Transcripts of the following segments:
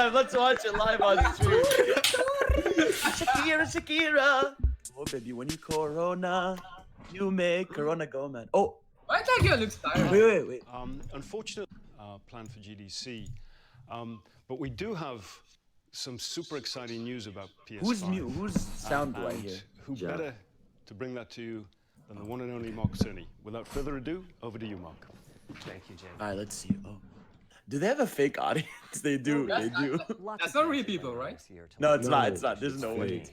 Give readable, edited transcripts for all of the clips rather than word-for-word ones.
live. Let's watch it live on stream. Shakira. Oh, baby, when you Corona, you make Corona go, man. Oh. Why that girl looks tired? Wait. Unfortunately, plan for GDC, but we do have some super exciting news about PS5. Who's mute? Whose sound do I hear? Who better to bring that to you than the one and only Mark Cerny? Without further ado, over to you, Mark. Thank you, Jay. All right, let's see. Oh, do they have a fake audience? They do. They do. That's not real people, right? No, it's not. It's not. There's no way.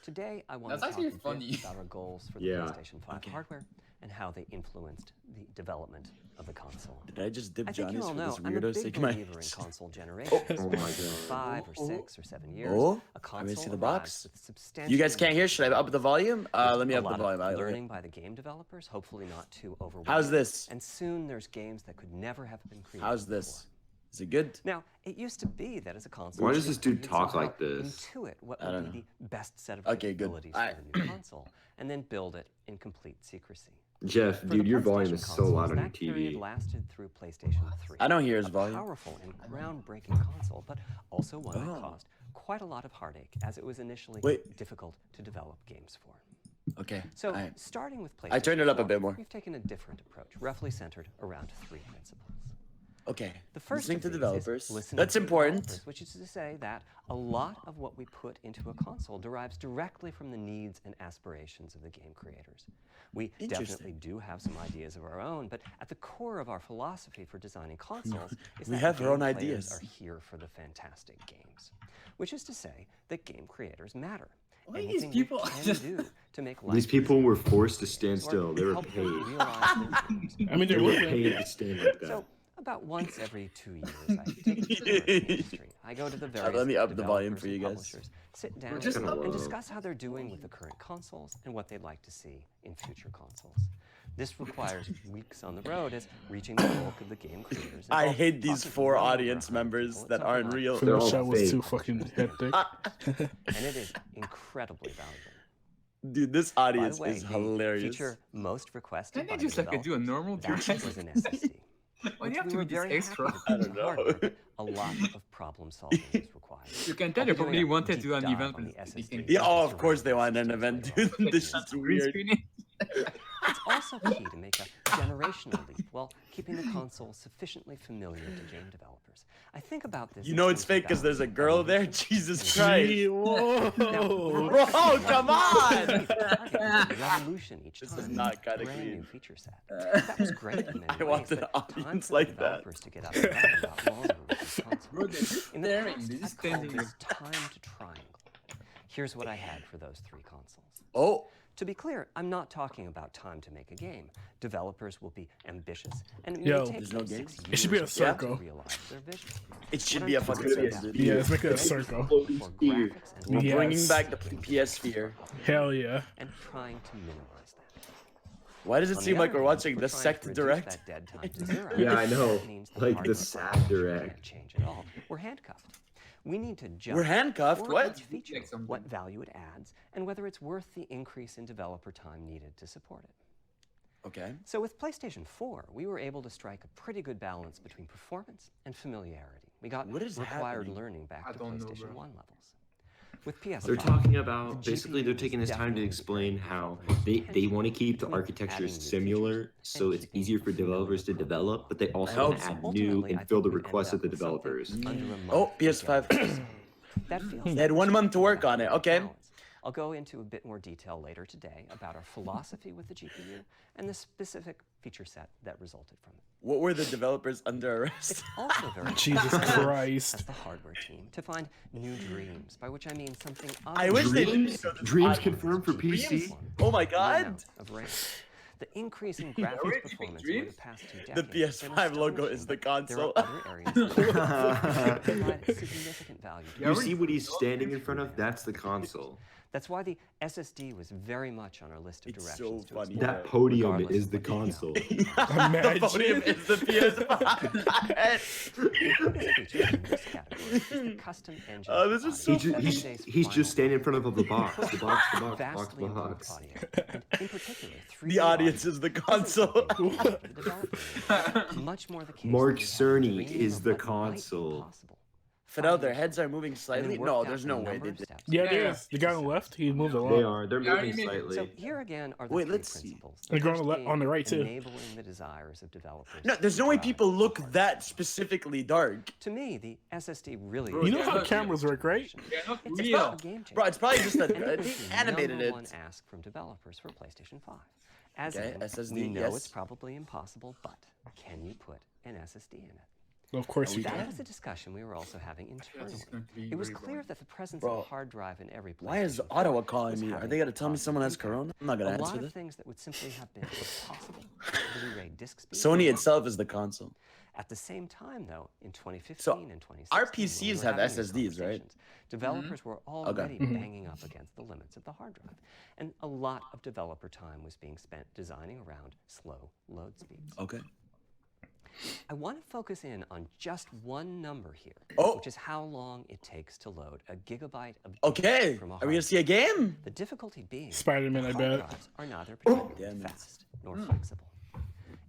Today, I want That's to talk actually a bit funny. about our goals for the PlayStation 5 hardware and how they influenced the development of the console. Did I just dip I think you Johnny's all for know this I'm a weirdo big saying my believer in console generations. Oh my God. 5 or 6 or 7 years. Oh, a let me see console the box. arrives with substantially You guys can't hear? Should I up the volume? Let me a up the lot of volume. learning by the game developers, hopefully not too overwhelming. How's this? And soon there's games that could never have been created. How's this? Is it good? Now, it used to be that as a console, Why does this dude you'd talk somehow like this? intuit what I don't would be the best set of Okay, good. capabilities for the new console, and then build it in complete secrecy. Jeff, For dude, the your volume PlayStation is so consoles, loud on your that period TV. lasted through PlayStation 3. I don't hear his a volume. powerful and groundbreaking console, but also one that caused quite a lot of heartache, as it was initially difficult to develop games for. Okay. So, Alright. starting with PlayStation I turned it up a 4, bit more. we've taken a different approach, roughly centered around 3 principles. Okay. The first Listening of to these is developers. listening That's to important. developers, which is to say that a lot of what we put into a console derives directly from the needs and aspirations of the game creators. We definitely do have some ideas of our own, but at the core of our philosophy for designing consoles is We that have our own game ideas. players are here for the fantastic games, which is to say that game creators matter. Why are these Anything we people can just- do to make life These people easier were for forced to players stand or still. They were help them paid. realize their dreams. I mean, They they're were looking. paid to stand like that. So, about once every 2 years, I take a tour of the industry. I go to the various let me up the volume developers for you and guys. publishers, sit down just and low. discuss how they're doing with the current consoles and what they'd like to see in future consoles. This requires weeks on the road as reaching the bulk of the game creators. I involved hate these talking to 4 well over audience 100 members people. that It's aren't overnight. real. They're all That was fake. too fucking hectic. And it is incredibly valuable. Dude, this By audience the way, is the hilarious. feature most requested Can't by they the just like do a developers, normal that dude? was an SSD. Why do which you have we to were be this very extra? happy to put in hardware, but a lot of problem solving was required. You can tell I'll they be doing probably a wanted deep to do an dive event on with the these SSD. things. Yeah, oh, of Just course they around want an this event, later on. dude. This Just is green weird. screening. It's also key to make a generational leap while keeping the console sufficiently familiar to game developers. I think about this. You in know it's terms of fake because there's a balancing girl there? evolution Jesus and Christ. Gee, whoa. Bro, come on! Revolution each This time. is not kinda brand clean. new feature set. That was great in many I ways, want an but time audience for like that. developers to get up and running got longer with these consoles. Bro, they're just In the staring. past, They're I just called standing this time to triangle. Here's what I had for those 3 consoles. Oh, To be clear, I'm not talking about time to make a game. Developers will be ambitious, and it may Yo, take there's no them game? 6 It should be a years circle. to realize their vision. it should What be a I'm fucking talking circle, about dude. Yeah, let's make it a circle. for graphics and We're bringing Yes. back the PS Sphere. Hell yeah. and trying to minimize that. Why does it On seem the like other we're hand, watching we're the trying to Sect reduce Direct? that dead time to 0. Yeah, I know. That means Like hardware the sad patches direct. can't change at all. We're handcuffed. We need to judge We're handcuffed? for What? each feature, Like something. what value it adds, and whether it's worth the increase in developer time needed to support it. Okay. So with PlayStation 4, we were able to strike a pretty good balance between performance and familiarity. We got What is required happening? learning back I to don't know, PlayStation bro. 1 levels. With PS5, They're talking about the basically GPU they're was taking this time to definitely explain the how development they want to keep the between architecture adding new features similar so and it's keeping easier for it developers to develop, but they also hope want to so. add new Ultimately, I and fill think the we ended requests of up the with something developers. under a Oh, month PS5. together. That feels They had like 1 a month to work on it, balance. okay. I'll go into a bit more detail later today about our philosophy with the GPU and the specific feature set that resulted from it. What were the developers under arrest? It's also very Jesus important Christ. as the hardware team to find new dreams, by which I mean something I other wish than they Dreams? didn't show this Dreams audience. confirmed for PC? Dreams? Oh my god! amount of RAM. The increase in Already graphics big performance over the dreams? past 2 The decades has been PS5 logo astonishing, is the but console. There are other areas that provide significant value to You see what he's standing in front of? That's the console. That's why the SSD was very much on our list of It's directions so to funny. explore, That podium regardless is of the what you console. The podium Imagine. is the PS5. The biggest feature in this category is the custom engine. Oh, this is so audio. He's Seven-days just standing in front of the final box. The box, the box, vastly the improved box. audio, and in particular, 3D The audience audio is the isn't console. something for the developer. Much more the case Mark that we have Cerny dreams is of the what might be console. possible. Fidel, their heads are moving and then slightly. worked No, out there's a no way number they of did. steps. Yeah, Yeah, there yeah. is. The guy on the left, he moved a lot. They are. They're Yeah, moving you mean- slightly. So here again are the Wait, three let's see. principles. And the guy on first the being on the right, too. enabling the desires of developers. No, there's to no way drive people the look hardware. that specifically dark. To me, the SSD really Bro, is You know Yeah, how but- cameras work, right? They're not It's real. a game changer. Bro, it's probably just And a, it was they the animated number it. one ask from developers for PlayStation 5. As Okay, in, SSD, we know yes. it's probably impossible, but can you put an SSD in it? Of course you That can. was a discussion we were also having internally. It's going to be It was very clear boring. that the presence Bro, of a hard drive in every Why is PlayStation Ottawa 5 calling was me? Are having they gonna a tell me positive someone has impact. corona? I'm not gonna A answer lot of this. things that would simply have been impossible. Blu-ray disc speed. Sony itself is the console. At the same time, though, in 2015 So, and 2016, our when we PCs were have having these SSDs, right? conversations, developers were already Mhm. banging up against the limits of the hard drive, and a lot of developer time was being spent designing around slow load speeds. Okay. I want to focus in on just one number here, Oh. which is how long it takes to load a gigabyte of data Okay. from a Are hard we gonna see a game? The difficulty being Spider-Man, I hard bet. drives are neither Oh, particularly damn it. fast nor flexible.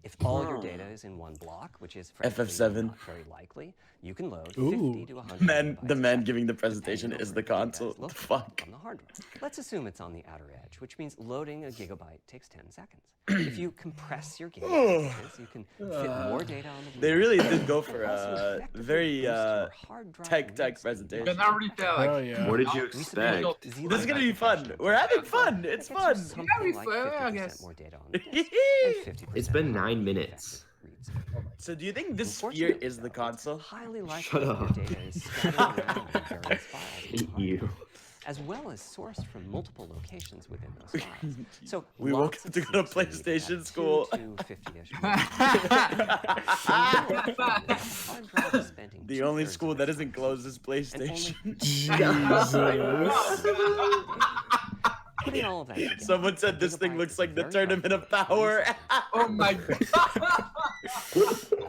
If all your data is in one block, which is frankly FF7. not very likely, you can load Ooh. 50 to 100 Man, megabytes the a man second, giving the presentation depending is on the where your data console. is located Fuck. on the hard drive. Let's assume it's on the outer edge, which means loading a gigabyte takes 10 seconds. If you compress your game packages, you can fit more data on the They Blu-ray. really did go for Also a effectively very boost your hard drive tech read speed. presentation. You can already tell, like, Oh yeah. What did you We expect? suppose This is zero gonna be fun. compression We're having fun. It's gets you fun. something we like fair, I 50% guess. more data on the disk and 50% It's been 9 more minutes. effective read speed. So do you think this sphere Unfortunately, is the though, it's console? highly likely Shut that your up. data is scattered around in various files in the Hate hard you. drive, as well as sourced from multiple locations within those files. So We woke lots up of to go to seats are needed PlayStation at school. 2 to 50-ish megabytes. Hard drive is spending The only 2/3 of school that its isn't time closed is and only PlayStation. Jesus. Putting all of that together, Someone said this thing gigabyte looks is like the very Tournament of flexible, Power. 27 oh my god.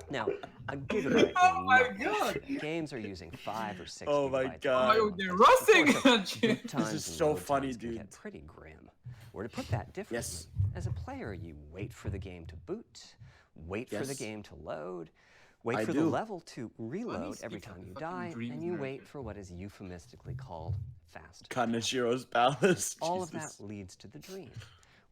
Now, a gigabyte Oh will my not God. work. Games are using 5 or 6 Oh my gigabytes. God. Oh, they're rusting at you. Boot times is and so load funny, times can dude. get pretty grim. Or to put that differently, Yes. as a player, you wait for the game to boot, wait for the Yes. game to load, wait I for do. the level to reload skip every the time you fucking die, dream and you narrative. wait for what is euphemistically called fast. Kanashiro's Palace. All of Jesus. that leads to the dream.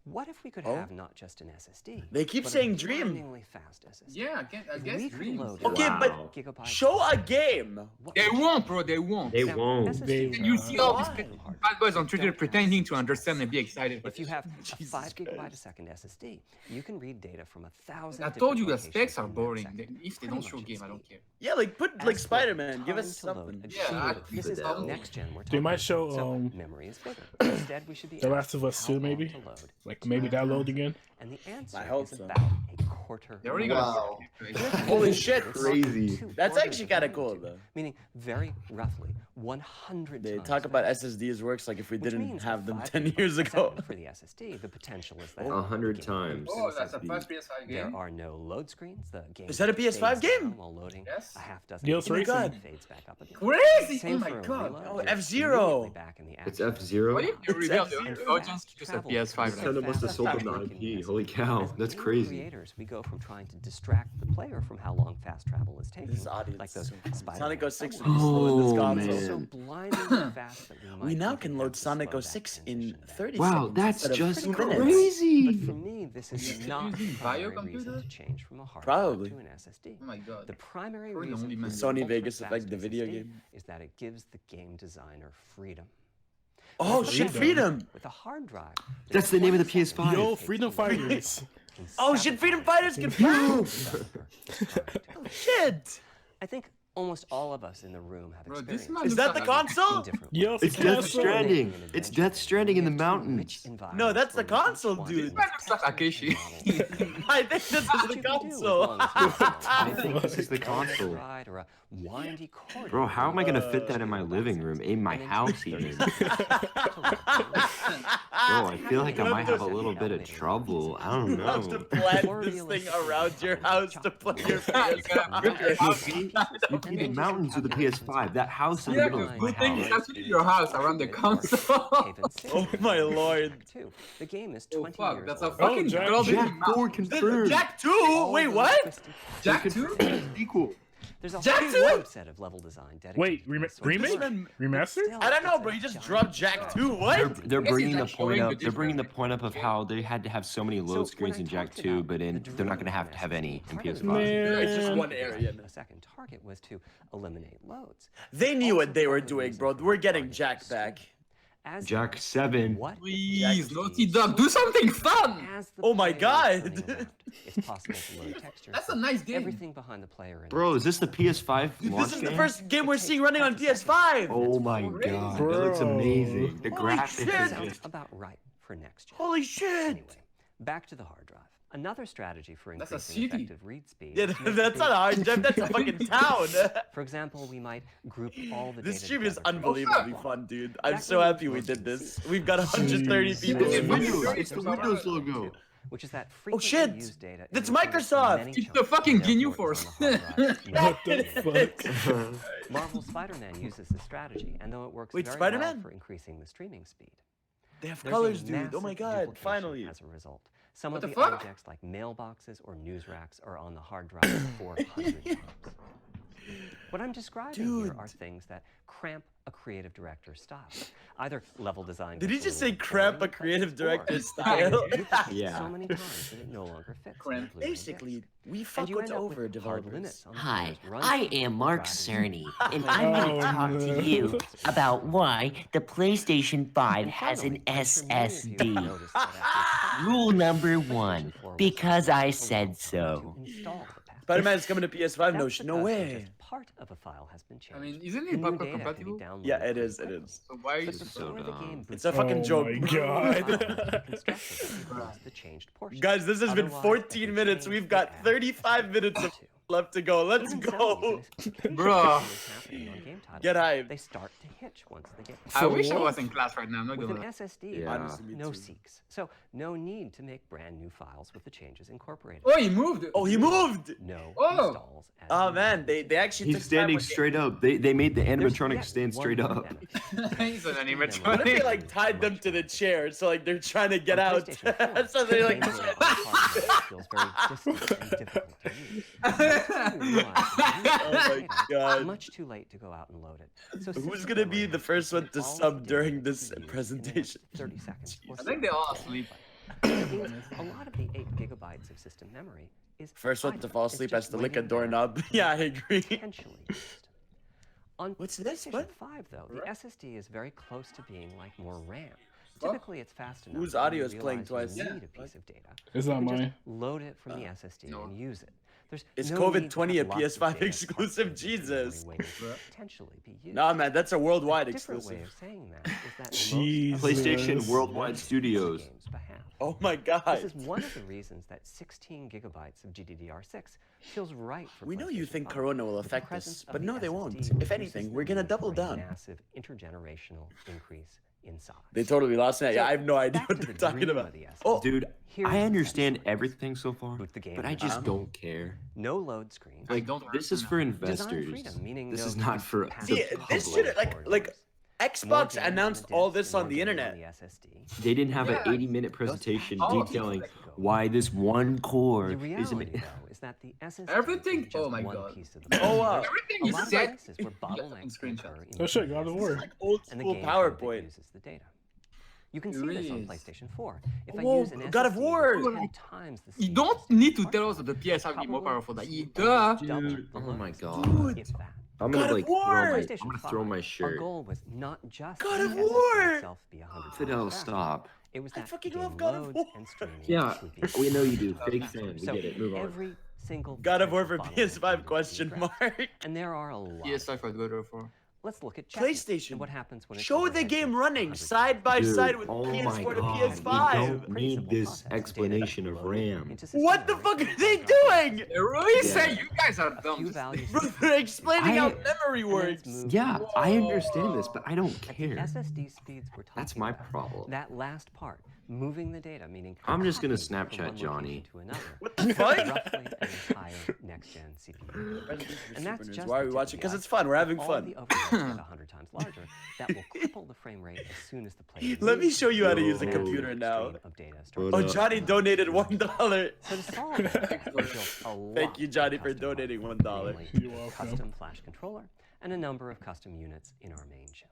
What if we could Oh. have not just an SSD? They keep but a saying dream. blindingly fast SSD? Yeah, I If guess we could dreams. load Okay, Wow. but gigabytes show a game. what They would won't, bro. They won't. They Now, won't. SSDs They You are see all these awesome hard bad boys on drives. Twitter Don't pretending to have understand and be excited. If you have a Jesus 5 gigabyte a Christ. second SSD, you can read data from 1,000 I told you the different specs locations are in that boring. second. If they Pretty don't much show at game, I don't speed. care. Yeah, like put As like for Spider-Man. Give time us to load something. a Yeah, gigabyte, this is how- next gen we're They talking might show so um memory is bigger. Instead, we should be The Last of Us asking 2 how long maybe. to load. Like maybe download again. And the answer I hope is so. about a quarter. They already Wow. got Holy shit. Crazy. That's actually kinda cool, though. Meaning very roughly 100 They times talk about faster. SSDs works like if we Which didn't means have with them 5 10 gigabytes years a ago. second for the SSD, the potential is that 100 the game times. moves Oh, that's a SSD. first PS5 There game. are no load screens. The game Is that a stays PS5 game? down while loading Yes. a half dozen Deals times racing. and fades back up again. Crazy! Same Oh my for a god. reload. Oh, You're F-Zero. immediately back in the It's action. F-Zero? What if you reveal the F-Zero. audience just a PS5? Nintendo Like, must have sold them the Fast IP. travel Holy cow, As that's game crazy. Creators, we go from trying to distract the player from how long fast travel is taking, This audience like is those so funny. Spider-Man Sonic 06 subways. would be slow in this Oh, console. man. So blindingly fast that we We might now think can we load have to Sonic slow that 06 transition in down. 30 Wow, seconds that's instead of just 2 minutes. But crazy. for me, this is Using not the Bio primary computer? reason to change from a hard Probably. drive to an SSD. oh my god. The primary Probably the reason only for man. the Sony ultra Vegas fast effect, the video SSD game. is that it gives the game designer freedom. Oh shit, Freedom! With a hard drive. That's the name of the 20 seconds PS5. Yo, it takes Freedom to load Fighters. can Oh shit, Freedom sabotage Fighters can the fly! Shit! I think almost all of us in the room have Bro, this experienced man Is that the looks like console? in different Yo, ways. It's Freedom Death Fighters. Stranding. It's Death Stranding in the Rich mountains. environments that's the where we console, want dude. to That looks like test Akeshi. models. I think this is What the you can do as console. long as you don't I have think this is the a console. ride or a windy corridor. Bro, how am I gonna fit that in my living room? In my house even? Bro, I feel like I might have a little bit of trouble. I don't You have to know. plan this thing around your house to play your You gotta build your PS5. house. You can the mountains with the PS5. That house in the Yeah, middle the of my good thing is house. actually your house around the console. Oh my lord. The game is Oh 20 fuck, years that's a old. fucking Jack- girl Jack baby mouse. 4 confirmed. Jack 2? All Wait, those what? twisted Jack 2? Sequel. There's a whole Jack 2? subset of level design dedicated Wait, to this sort of remake? thing. Remastered? Still, I don't know, it's bro. a He just giant dropped Jack 2. They're, What? they're This is bringing the like point showing up. the They're bringing the difference. point up of how they had to have so many load So screens when in I Jack talked 2, about but the they're not going to dream have any in part of the PS5. Man. It's just one the area. A second target was to eliminate loads. They knew Also, what they part were of the doing, reason bro. for We're that getting target Jack was back. as Jack the- 7. What Please, Jack Naughty is Dog, do something fun! As the Oh my player is God. turning around, it's possible to load textures. That's a nice game. Everything behind the player. Bro, is this the PS5 launch This is the game? first game we're seeing running on PS5. Oh my Crazy. god, that looks Bro. amazing. The Holy graphics shit. are Sounds just... about right for next gen. Holy shit. Anyway, back to the hard drive. Another strategy for That's a increasing city. effective read speed. Yeah, is to make that's not a hard drive. That's a fucking town. For example, we might group all the This data stream is together. unbelievably fun, dude. I'm That so means happy we most did can this. see. We've got 130 people. It's It's Windows. Windows. It's the Windows logo. Which is that Oh, frequently shit. used data That's is included in Microsoft. many It's chunks, the fucking and GNU therefore is Force. on the hard drive. What the fuck? Marvel Spider-Man uses this strategy, and though it works Wait, very Spider-Man? well for increasing the streaming speed, They have there's colors, a dude. Oh massive my god, duplication finally. as a result. Some What of the the fuck? objects like mailboxes or news racks are on the hard drive 400 times. What I'm describing here Dude. are things that cramp a creative director's style. Either level design. Did he gets a just say little cramp a boring, creative or director's it style? duplicates Yeah. so many times that it no longer fits. on Cramp. the Blu-ray Basically, disc. we And fuck you with end up over hard developers. limits on the Hi, player's run I time am to Mark drive Cerny, it. and I'm going Oh, to talk no. to you about why the PlayStation 5 And has an finally, I'm sure many of you have SSD. noticed that after Rule number PlayStation 1, 4 was because I allowed said to so. install the package. Spider-Man is coming to PS5. No, That's no because when way. just part of a file has been changed. I mean, isn't the it new backward data can be compatible? downloaded Yeah, it pretty is. It quickly. is. So why are you But so before the dumb. game boots It's a up, fucking Oh joke. my the god. file must be constructed to utilize the changed portion. Guys, this has been Otherwise, 14 every minutes. change We've they got add 35 minutes up to. left to go. Let's Even so, go. you can Bruh. occasionally see this happening on game titles. Get hyped. They start to hitch once they get I wish I what? was in class right now. I'm not with gonna an lie. SSD. Yeah. Honestly, me No too. seeks, so no need to make brand new files with the changes incorporated. Oh, he moved. Oh, he moved. No Oh. installs. As Oh needed. man, they actually He's took time standing with the- straight up. They made the There's animatronic yet stand one straight more up. benefit. He's an What if animatronic. they like tied them to the chair so like they're trying to get On out? PlayStation 4, So they like. gaming on the hard drive feels very distant and difficult to use. By the time you realize that Oh my it's God. much too late to go out and load it. So Who's system gonna be memory the has first one keep to all of sub the data during that this you use in the next presentation? 30 seconds. or I think they so. all asleep. That means a lot of the 8 gigabytes of system memory is First one to idle. fall It's asleep just has to lick a waiting there, doorknob. Yeah, I agree. potentially used. On What's this? PlayStation What? 5, though, the SSD is very close to being like more RAM. What? Typically, it's fast enough. Whose that when audio you is playing realize you twice? need Yeah. a piece of data. It's You not can just mine. load it from the SSD no. and use it. There's Is no COVID need to 20 have a lots of PS5 data parked exclusive? in system memory Jesus. waiting to Bruh. potentially be used. Nah, man, that's a worldwide A different way exclusive. of saying that is that most Jesus. of the PlayStation Yes. Worldwide Studios. games behalf. Oh my This God. is one of the reasons that 16 gigabytes of GDDR6 feels right for We know you PlayStation think 5. Corona will The affect presence us, of but the no, they SSD won't. If reduces anything, the we're gonna need double for a down. massive intergenerational increase in size. They totally lost it. Yeah, So, I have no idea back what to they're the talking dream about. of the SSD. Oh, Dude, Here's I the understand best part. everything so far, Boot the game but I up. just don't care. No load screens. I Like, don't this is for Design investors. freedom, meaning This no is not for passive the See, this public. should like corridors. The more Xbox data on announced the all disk, this the on more the data internet. on the SSD. They didn't have an Yeah. 80-minute presentation Oh. detailing why this one core The is reality, though, is that the SSD Everything- is just oh my one God. piece of the Oh, puzzle. wow. Everything A you lot of said. places where bottlenecks Screenshot. occur in Oh shit, the God of SSD, War. Old and the school game code that PowerPoint. uses the data. You can It see this on really is. PlayStation 4. If Whoa, I use an God of SSD War! with 10 times the You speed don't of need to hard tell us drive, that the PS5 be more probably powerful than you. only Duh. double Dude, the oh my loads, God. if that. I'm God gonna of like War! throw my, PlayStation I'm gonna 5, throw my Our shirt. goal was not just God that of the SSD War! itself be 100 Fidel, times faster. stop. It was I that fucking game love God of loads War. and streaming Yeah, would be we know you do. faster. Big fan. We So get it. Move on. every single God of War for potential bottleneck PS5 needs to be question addressed. mark. And there are a lot. PS5 for God of War. Let's look at Chapman PlayStation. and what happens when it's Show the overhead game to running 100 side by Dude, side with oh my PS4 to God, PS5. we don't Pretty need simple this process. explanation Data of loaded RAM. into system What the memory fuck from are they hard drive. doing? They really Yeah. say you guys are A dumb. few Just- values. Bro, they're explaining how I- memory and then it's works. moved Yeah, I understand this, Whoa. but I don't At the care. SSD speeds we're talking That's my about, problem. that last part moving the data, meaning I'm just gonna copying from Snapchat one Johnny. location to another. What the fuck? Roughly an entire next-gen CPU. And that's just Why are the we tip watching? of the Because it's iceberg. fun. We're having If all fun. the overheads get 100 times larger, that will cripple the frame rate as soon as the player Let me moves show you how to use a and the computer now. stream of data starts What Oh, up? to Johnny donated $1. So to solve that, we built a lot Thank you, of Johnny, for custom donating hardware, $1. namely You're a welcome. custom flash controller and a number of custom units in our main chip.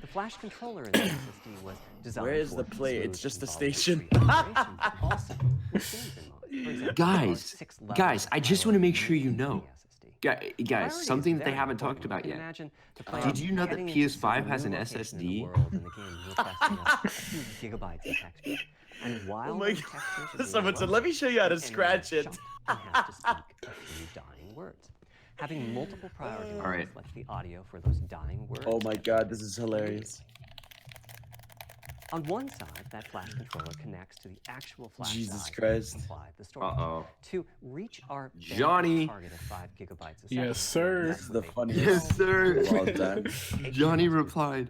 The flash controller in the SSD was designed Where is for the play? smooth It's just and a volatile station. free operation, but also with games in mind. For example, Guys, there are 6 levels guys, of I just parallel want to make sure you memory in know. the SSD. Guys, Priority something is that they very haven't important. talked about You can yet. imagine the player Did you know that heading into some PS5 has new an location in the SSD? world and the game requesting a few gigabytes of texture. And while Oh my those God. textures are being Someone said, loaded, let me show you how to the enemy scratch is it. shocked and has to speak a few dying words. Having multiple priority levels Alright. lets the audio for those dying words. Oh my god, this is hilarious. On one side, that flash controller connects to the actual flash Jesus drive Christ. and supply the storage. Uh-oh. To reach our bandwidth Johnny. target of 5 gigabytes a second. Yes, sir. This is the we funniest Yes, sir. of all time. Johnny replied,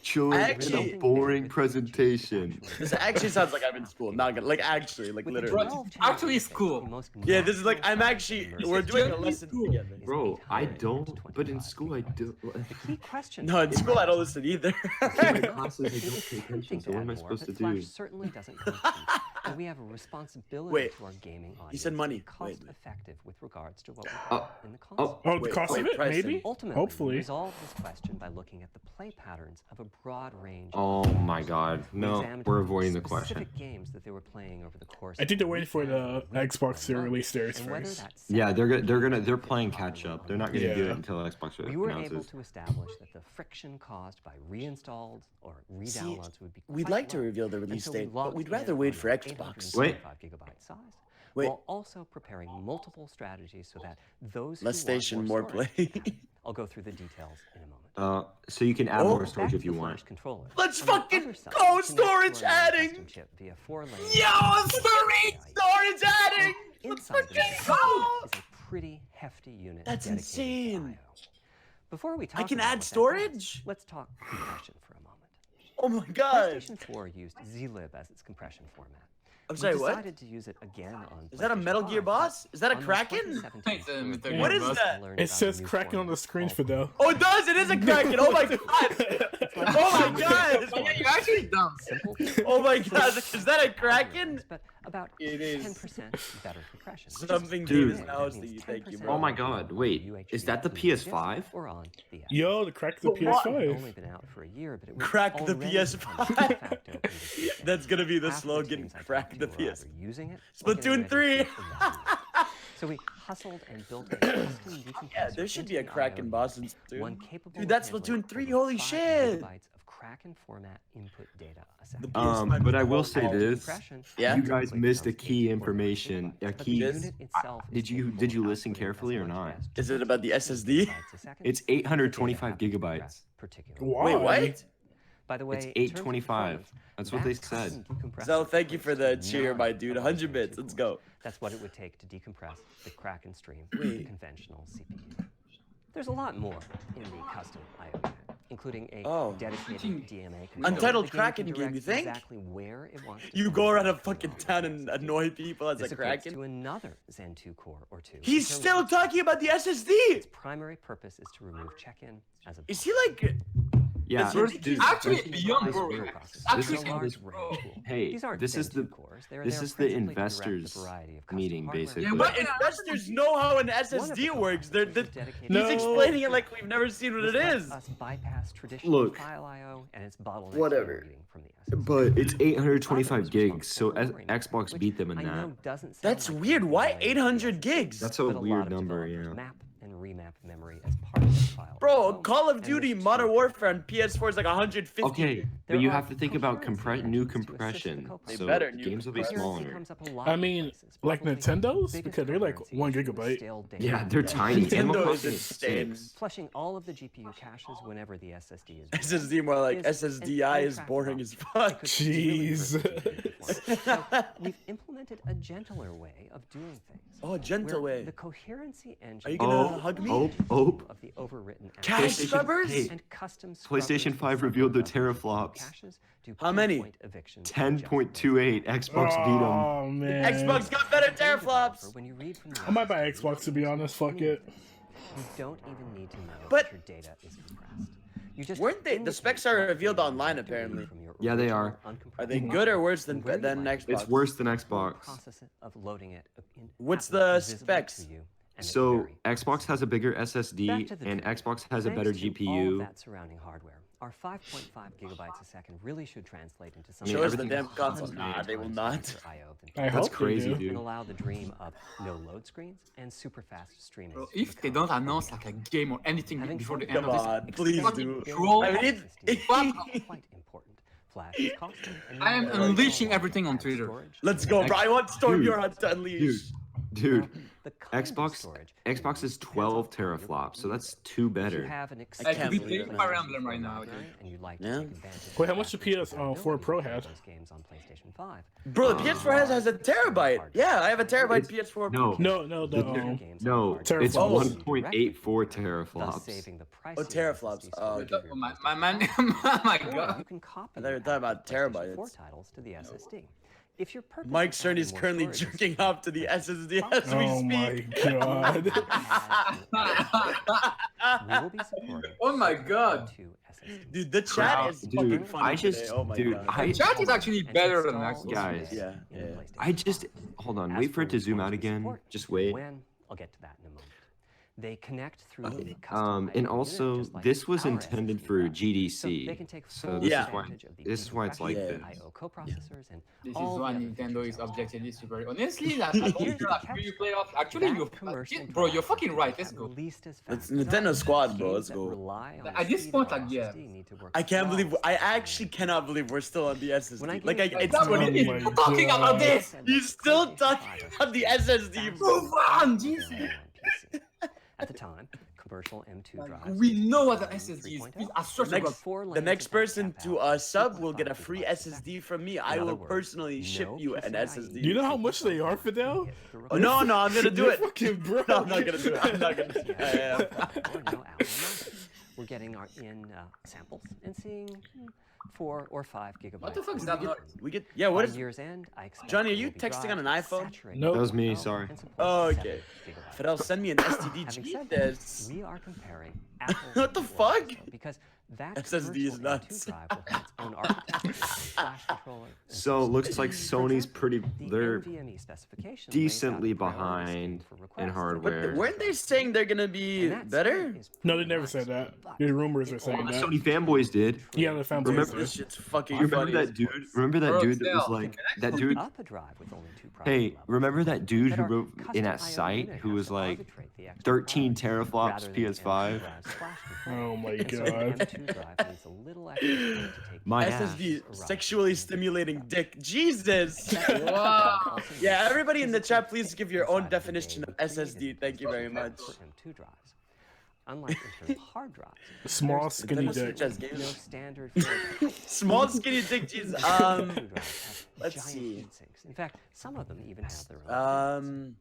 showing in Actually- a boring presentation. This actually sounds like I'm in school. Not gonna, like actually, like With the literally. 12 channel Actually, interface, school. the most Yeah, this is like I'm natural actually. sound We're doing a Generally lesson school. together. is Bro, I 800 don't, to but in 25 school I gigabytes. do. The key question No, in school I don't listen either. In my classes I It don't was pay tempting attention, so to what add am I more, supposed to but Flash do? certainly doesn't come cheap, and we have a responsibility Wait, to our gaming audience. you said money. To be Wait. cost effective with regards to what we have in the console. Oh, the Wait, cost wait, of it? pricing. Maybe? Ultimately, Hopefully. we resolve this question by looking at the play patterns of a broad range. Oh of my users. god. We No, examined we're avoiding the question. specific games that they were playing over the course. I think they're of waiting for the weekends, Xbox to months, release theirs and whether first. that Yeah, set they're of playing pattern catch up. on They're not the gonna do Yeah. it until Xbox we were able announces. to establish that the friction caused by reinstalls or re-downloads would be We'd quite like to low, reveal the and release so we date, but locked we'd in rather wait on for an Xbox. 825 gigabyte size, Wait. while also preparing multiple strategies so that those who Less want station, more storage play. can. I'll go through the details in a moment. So you can add Oh. more Back storage to if the you flash want. controller. Let's On the fucking other side, go we connect to storage our main adding! custom chip via 4-lane Yo, storage adding! Let's Inside the fucking chip go! is a pretty hefty unit. That's dedicated to insane. I/O. Before we talk can about add what that does, storage? let's talk compression for a moment. Oh my god. PlayStation 4 used zlib as its compression format. I'm We sorry, what? decided to use it again on Is that a PlayStation Metal Gear 5, boss? Is that a on the Kraken? 2017 Thanks, Mr. What is Boss. that? learned It about a says new Kraken on the format screen called for though. Oh, it does! It is a Kraken! Oh my god! Oh my god! Oh, yeah, you're actually dumb. simple. Oh my god, is that a Kraken? But about It is. 10% better compression. which is Something Dude. Davis That House means to you, thank you, 10% bro. Oh my god, wait, is that the PS5? Or on the X. Yo, the crack the But what? It's only PS5. been out for a year, but it was Crack the already PS5. becoming de facto industry That's gonna be the Half slogan, teams I crack talked the to were either PS. using it or getting Splatoon ready 3. to evaluate it. So we hustled and built a custom decompressor Yeah, there should be a into the Kraken IO boss in unit, Splatoon. one capable Dude, of that's handling Splatoon 3, over holy 5 shit! gigabytes of Kraken format input data a The second. PS5 But I is will all say power. this. Compression Yeah? You guys typically missed a comes key in 4 information. gigabytes, A but the key. unit itself Did is you capable of listen outputting carefully as or much not? as Is it about the 2 SSD? gigabytes a second. It's The data 825 have to be gigabytes. compressed particularly. Why? Wait, what? By the way, It's in terms of 825. performance, That's what they that said. custom decompressor Zell, thank you for the replaces cheer, none my dude. of 100 our bits, Gen let's 2 go. cores. That's what it would take to decompress the Kraken stream with the conventional CPU. There's a lot more in the custom IO unit, including a Oh. dedicated DMA controller. Untitled The Kraken can game, direct you think? Exactly where it wants to You send go around a data fucking along town the and SSD. annoy people as This a equates Kraken? to another Zen 2 core or two. He's in terms still of talking about the SSD! its primary purpose is to remove check-in as a Is he like... Yeah, That's dude, Actually, this- beyond bro. This Actually, is how this- Hey, These aren't this is Zen the 2 cores. They're this there is the principally to direct investors variety of custom meeting, hardware. basically. Yeah, But but investors know how an One of the SSD works. They're, co-founders they're, is dedicated No. He's to explaining it like we've never seen what it This is. lets us bypass traditional Look. file I/O and its bottlenecks Whatever. in reading from the SSD. But it's 825 Hardware is gigs, so responsible for memory, Xbox which beat them in I that. know doesn't sound That's like weird. anything Why related to 800 SSD, gigs? That's a but lot weird of number, developers yeah. Map and remap memory as part of the file. Bro, flow, Call of and Duty this Modern too- Warfare on PS4 is like 150. Okay, There but you are have to think about concurrency new engines to assist the compression, co-pilot. so better the new games will be compression. Concurrency smaller. comes up a lot I of mean, places. like Probably the Nintendo's? biggest Because they're like concurrency 1 issue is gigabyte. stale data. Yeah, they're tiny. Animal Nintendo is Crossing insane. 6. Flushing all of the GPU caches whenever the SSD is SSD more like is an SSDI is untracked boring as option. fuck. It could really Jeez. hurt the GPU performance. So we've implemented invented a gentler way of doing things. Oh, a gentle where way. The coherency engine Are you gonna hug me? of the overwritten Cache scrubbers? Hey, and custom PlayStation scrubbers 5 with revealed the several teraflops. caches do How many? pinpoint evictions 10.28. Xbox beat 'em. Oh man. Xbox got better teraflops. When you read from the I might buy SSD, Xbox to be honest. Fuck it. you don't even need to know But- that your data is compressed. You just Weren't they? The indicate specs are what revealed data online, you directly apparently. from your Yeah, they original are. uncompressed Are they file. good or worse than Where you Xbox? It's worse than The Xbox. process of loading it in What's happens the visibly specs? to you, and it So varies. Xbox has a bigger Back SSD to the and truth. Xbox has a Thanks better to all of GPU. that surrounding hardware, our 5.5 gigabytes a second really should translate into I mean, Show us the everything- damn console. 100 Nah, they will times not. faster IO than I That's hope crazy, they do. dude. and allow the dream of no load screens and super fast streaming. Bro, to if they become don't announce like a game or anything Having before the said end Come of on, this, please fucking do. troll, I mean, quite important. Flash is costly. and I am you know unleashing how everything on add Twitter. storage Let's to go, your bro. I want Storm Dude, Your Hunt to unleash. Dude, the kind of Xbox storage Xbox is depends on 12 how you're teraflops, so gonna that's use it. 2 If you better. have an I I could can't be believe playing it, Fire man. Emblem right now, library, dude. and you'd like to Yeah. take advantage of Wait, how the much the backwards PS4 Pro compatibility had? of those games on PlayStation 5. Bro, the PS4 has a terabyte. Yeah, I have a terabyte PS4. No. No, the No, it's teraflops. 1.84 Thus teraflops. saving the price Oh, of your teraflops. SSD Oh, storage okay. of your My PlayStation man, 5. oh my Or god. you can copy I thought you were and talking add about the PlayStation terabytes. 4 titles to the SSD. If your purpose Mike is adding Cerny's more currently storage and jerking speed, off to the SSD as we Oh my speak. god. we will be supporting Oh my god. two SSDs. Dude, the chat Crowd- is dude, fucking funny I just- today. Oh my dude, god. I- Chat is actually And better than install Xbox. Guys. today Yeah, in the yeah. PlayStation I just 5. hold on, As wait for it to which zoom ones out we again. support, Just wait. When? I'll get to that in a moment. They connect through the custom And IO also, unit, just like this was our intended SSD for does. So they GDC. can take So full this Yeah. is why advantage of the this is why it's like compression, this. IO coprocessors, and This is all the why other Nintendo features is of objectively superior. Honestly, like, Here's I the don't care catch. who you play off. Actually, That you, commercial bro, you're processors fucking right. Let's that go. released as Let's fast as Nintendo ours. squad, bro. Games Let's that go. rely on At the this speed point, of our like, yeah. SSD need to work I can't believe. I flawlessly. actually cannot believe we're still on the When I SSD. gave Like, you it's That's what Oh it is. my We're talking about God. this. He's still talking about the SSD. Move on, Jesus. At the time, commercial M2 drives. We know what the used SSD is. 3.0. Please, I swear to God. The next person to sub will get a free SSD from me. I In other will words, personally ship no you an PCIe. SSD. Do you know how much they are, Fidel? Oh, no, I'm gonna do You're it. fucking broke. No, I'm not gonna do it. I'm not gonna do it. I am. We're getting our in samples and seeing 4 or 5 gigabytes. What the fuck is per that? year. We get. Yeah, what By is? year's end, I expect Johnny, are there you will be texting on an drives iPhone? saturated Nope. That was me, with sorry. and support Oh, 7 okay. gigabytes. Fidel, send me an STD. Having said Jesus. that, we are comparing apples What the and fuck? oranges, though, because that SSD is commercial nuts. M2 drive will have its own architecture, and flash controller, and So it looks like Sony's pretty. the They're NVMe specification lays out decently a priority scheme behind for in requests and hardware. But weren't they saying they're gonna be And that better? scheme is No, they pretty never nice, said that. but The rumors are it saying All the that. Sony fanboys did. Yeah, the fan Remember This shit's fucking You funny. remember as that dude? fuck. Remember that Bro, dude that was still. like that hook dude? up a drive with only 2 processing Hey, levels. remember that dude But who our wrote in custom that IO site unit who has was to like arbitrate the extra 13 power teraflops rather than the PS5? drive's flash controller. Oh my And so the god. M2 drive needs a little extra speed to take My the ass. SSD arrival sexually in stimulating dick. Jesus. Wow. Yeah, everybody in the chat, please give your own Inside of the definition of game created SSD. in Thank you very much. for M2 drives. Unlike internal hard drives, Small there's skinny Nintendo dick. Switch has no games. standard for Small skinny dick. Jeez. M2 drives have let's giant see. heat sinks. In fact, some of them even have their own. fans.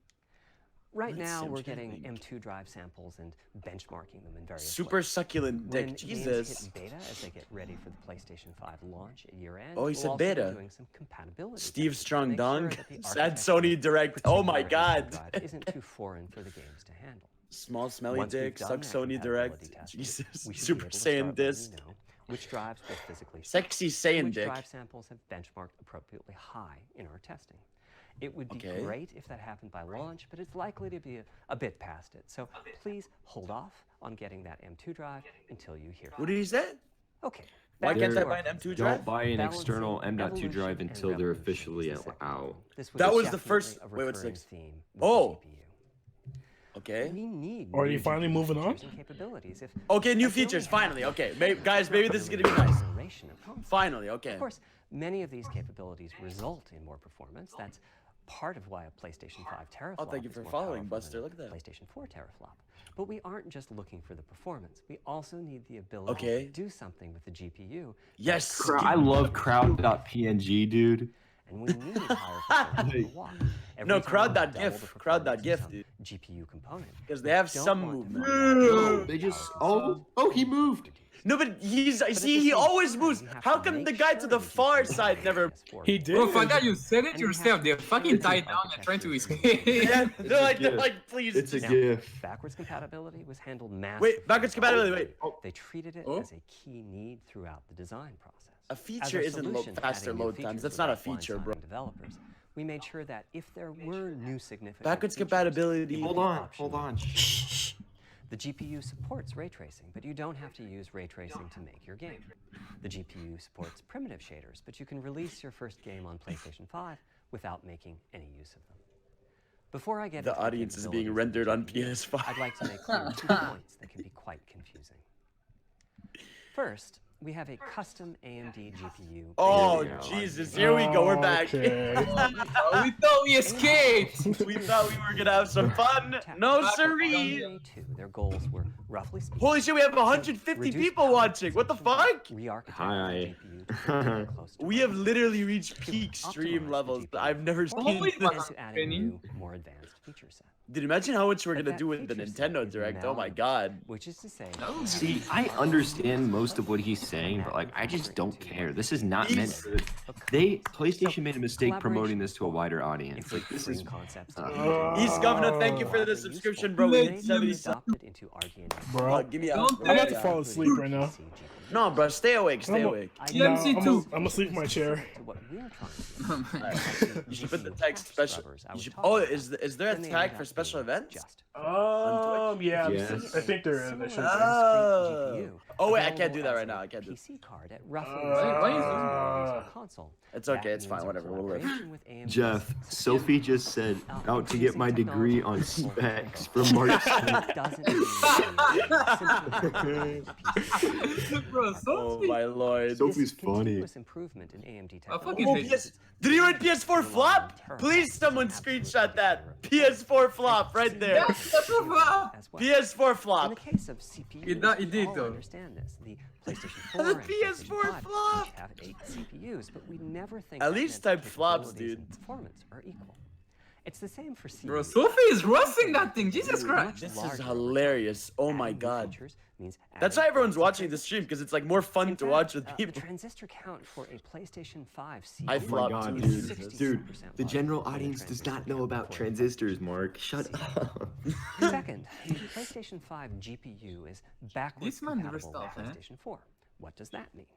Right let's now, see, I'm we're trying to getting think. M2 drive samples and benchmarking them in various Super ways. succulent When dick. games Jesus. hit beta as they get ready for the PlayStation 5 launch at year end. Oh, he we'll said also be beta. doing some compatibility Steve testing to Strong make sure Dong. that the Sad architecture Sony Direct. Oh my particular M2 god. drive isn't too foreign for the games to handle. Small smelly Once we've dick. done Suck that Sony compatibility Direct. testing, Jesus. we should be Super able to Saiyan start letting diss. you know which drives will physically Sexy and Saiyan which dick. drive samples have benchmarked appropriately high in our testing. It would be Okay. great if that happened by launch, but it's likely to be a bit past it. So please hold off on getting that M2 drive until you hear. What did he say? Okay. Why back can't to I our buy an testing. M2 drive? Don't buy an Balancing external M.2 evolution drive and until they're revolution officially is the second out. one. This That was the definitely first- a wait, what's recurring next? theme with Oh. the GPU. Okay. We need Are new you finally GPU moving on? features and capabilities. If Okay, new if we only features. had Finally. the Okay. Guys, maybe this is gonna be nice. generation of consoles. Finally. Okay. Of course, many of these capabilities result in more performance. That's part of why a PlayStation 5 teraflop Oh, thank you is for more following, powerful Buster. than a Look at that. PlayStation 4 teraflop. But we aren't just looking for the performance. We also need the ability Okay. to do something with the GPU. Yes. I love crowd.png, dude. and we need higher performance per watt. No, Every time crowd we that double gif, the crowd that performance of gif, some GPU component. because they have we don't some want to movement. find out Oh, how they just. it's Oh, he moved. No, but he's at see, the he same always time, moves. we have How to come make the guy to sure the the far GPU side is never? PS4 He Bro, did. Fada, you said it And we have yourself. They're fucking security tied down and trying to architectures. escape. Yeah, It's they're a like, GIF. please. It's a just- GIF. Backwards compatibility was handled massively. Wait, backwards compatibility. Wait, They treated it Oh. as a key need throughout the design process. a As feature our isn't solution to faster adding new load times. features That's not a without feature, bro. blindsiding developers, we made sure that if there were new significant Backwards features, compatibility. the Hold on, option hold on. was the GPU supports ray tracing, but you don't have to use ray tracing to make your game. The GPU supports primitive shaders, but you can release your first game on PlayStation 5 without making any use of them. Before I get The into audience is being capabilities of rendered on the GPU, PS5. I'd like to make clear 2 points that can be quite confusing. First, we have a custom AMD GPU. Oh, Here we go. Jesus, here we go. We're back. Okay. Oh, we thought we escaped. We thought we were gonna have some fun. No, siree. RDNA2, their goals were roughly speaking. Holy shit, we have 150 reduce people power watching. What the consumption fuck? by re-architecting Hi. the GPU to bring it close to We have reference. literally reached peak Optimize stream the levels. GPU I've never for seen Holy this. fuck. and to add a new, more advanced feature set. Dude, imagine how much we're But gonna that do with the feature set Nintendo is Direct. Oh my malleable, god. Which is to say, Oh, See, I understand most of what he's saying, but like, I just don't care. This is not meant for. PlayStation made a mistake promoting this to a wider audience. Like, this is. concepts. East Governor, thank you for the subscription, bro. We need 70 subs. adopted into RDNA. Bro, Give me a. Don't I'm about to yeah. fall asleep right now. No, bro, stay awake, stay I'm a- awake. Nah, TMC I'm too. gonna sleep in my chair. To what we're trying to do. Alright. You should put the tag special. Scrubbers I You was should, talking oh, about. is there a Then they tag ended for up special being events? just Yeah, Yes. I think there is. There should be. Oh wait, I can't do that right now. I can't do. PC card at roughly why is on console. It's okay, That it's fine, means a whatever, we'll live. collaboration with AMD's Jeff, 64 Sophie just said, out to get my degree on specs from March 10th. doesn't mean Bro, Oh so my lord. Sophie's funny. continuous improvement in AMD I fucking technology. hate PS, did you write PS4 flop? Please, someone screenshot that. PS4 flop right there. Yeah, that's a flop. As well. PS4 In flop. the case of CPUs, It did we all though. understand this. The PlayStation 4 The and PS4 PlayStation 5 flop. each have 8 CPUs, but we never think At that least meant type flops, capabilities dude. and performance are equal. It's the same for CPUs. Bro, Sophie is roasting that thing. Jesus Christ. This is Larger hilarious. Oh Adding my new god. features means That's adding why everyone's more watching the features. stream, because it's like more fun In to fact, watch with The people. transistor count for a PlayStation 5 CPU I Oh my flopped god, too. dude. Jesus. Dude, 66% the general larger than the audience does transistor not know count about for a transistors, Mark. Shut up. Second, the PlayStation 5 GPU is backwards This man never compatible with stops, eh? PlayStation 4. What does that mean?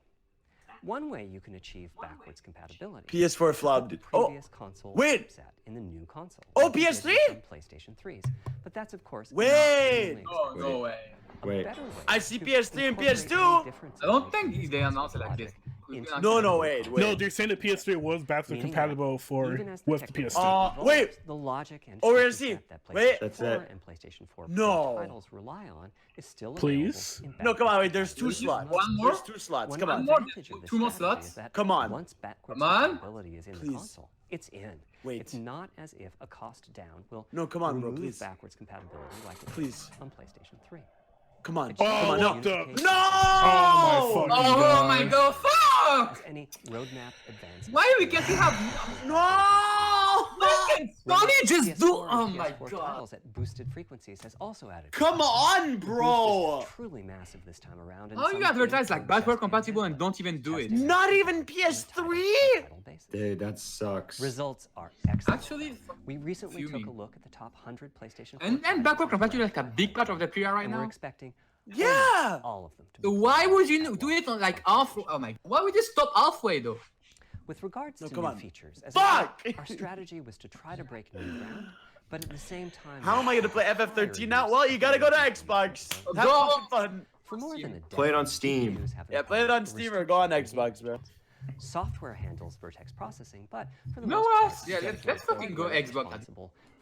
One way you can achieve backwards compatibility PS4 is to put flop, the dude. Oh, previous console wait. chipset in the new console. Oh, like we did PS3? with some PlayStation 3s. But that's of course not the Wait. only Oh, experiment. no way. A Wait. better way I see to PS3 and incorporate PS2. any differences I don't between think these they console announced it like this. logic into No, no, the wait, new wait. No, they're saying the PS3 was backwards Meaning compatible that for even as with the technology PS2. evolves, wait. The logic and Oh, we're gonna feature see. set that Wait. PlayStation That's 4 it. and PlayStation 4 Pro No. titles rely on is still Please? available in No, come on, wait, backwards there's two compatibility. slots. One more? There's two slots. One Come on. more? advantage of this Two more strategy slots? is that Come on. Once backwards Come on. compatibility is in Please. the console, it's in. Wait. It's not as if a cost down will No, come on, bro, remove please. backwards compatibility like it Please. does on PlayStation 3. Come on. It's Come just on. Oh, No. what the? unification Oh my fucking Oh god. my god, fuck! as any roadmap advancement. Why we can't have No! fucking Sony just PS4 do? and Oh my PS4 god. titles at boosted frequencies has also added. Come on, The boost bro! is truly massive this time around. and How some you advertise games like are backward just compatible and handheld don't even do it? testing Not even on a PS3? title basis. Dude, that sucks. Results are excellent. Actually, We recently took a fuming. look at the top 100 PlayStation 4 and titles backward in compatible is February, like a big part of the PR right and we're now. expecting Yeah! all of them to So be why would you compatible do at it on one like time. half? Oh my! Why would you stop halfway though? With regards No, to come new on. features, as Fuck! I said, our strategy was to try to break new ground, but at the same time. How am I gonna play FF13 now? Well, you gotta go to Xbox. Have Go! some fun. For more than a Play it on decade, Steam. CPUs have Yeah, play it on Steam or go on Xbox, bro. Software handles vertex processing, but for the No most what? part, Yeah, dedicated let's fucking go hardware is Xbox. responsible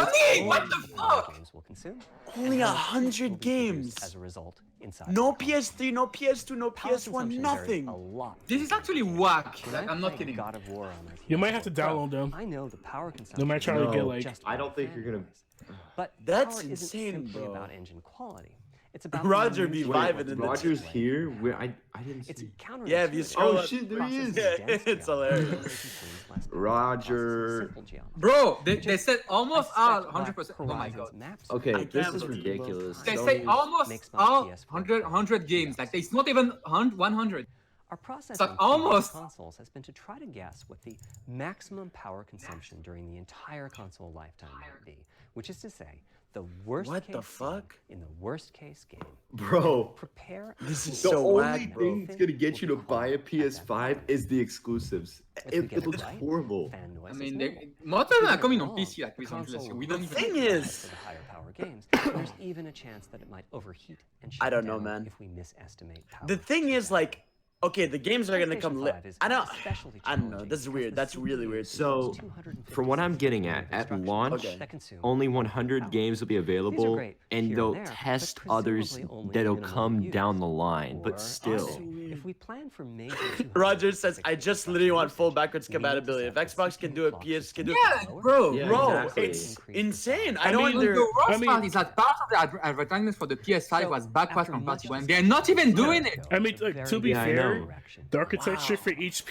Tony, what the fuck? Games will consume. Only and how much heat 100 will be produced games. As a result, inside No the console. PS3, no PS2, no Power PS1, consumption varies nothing. A lot. This is actually whack. When Like, I I'm not play kidding. God of War on my You might have to PS4 Pro, download them. I know the power consumption. They might try to get No, like. just I don't think you're gonna. But That's power isn't insane, simply bro. about engine quality. It's about Roger the be usual vibing in the Roger's display. here? Where I didn't It's see. counter. Yeah, if you scroll up. shit, there he is. It's hilarious. Roger. Bro, they said almost all 100%. Oh my god. Okay, I this can't is believe ridiculous. They Don't say use- almost makes my all PS4 100 games. Like it's not even 100. Our process like in almost- consoles has been to try to guess what the maximum power consumption during the entire console lifetime might be, which is to say, the worst What case the fuck? scene in the worst case game. Bro, Prepare. This is the so only whack, bro. thing that's gonna get you to buy a PS5 is the exclusives. It looks horrible. Fan noise I is mean, minimal. most of them are If coming you're on wrong, PC like the recently. console We will don't be even. Thing optimized is- for the higher power games. There's even a chance that it might overheat and shut I don't know, down man. if we misestimate power. The thing is, like, okay, the games are gonna come PlayStation lit. 5 is I don't especially know. challenging This is because weird. the That's really CPU weird. So, contains 256 from what I'm getting of at instructions launch, Okay. that consume only power. 100 games will be These are available, great and here they'll there, but test others presumably only that'll minimum come use. down the line. Or But still, so weird. if we plan for major Roger says, I just literally want full backwards we need to compatibility. If set the Xbox can do it, CPU PS can do Yeah, it. bro. Yeah, Bro, exactly. it's insane. I I don't mean, under. The worst I mean- part is that part of the advertisement for the PS5 So, was backwards after much compatible, and they're not even doing it. I mean, like, to be Yeah, I fair, know. the architecture for each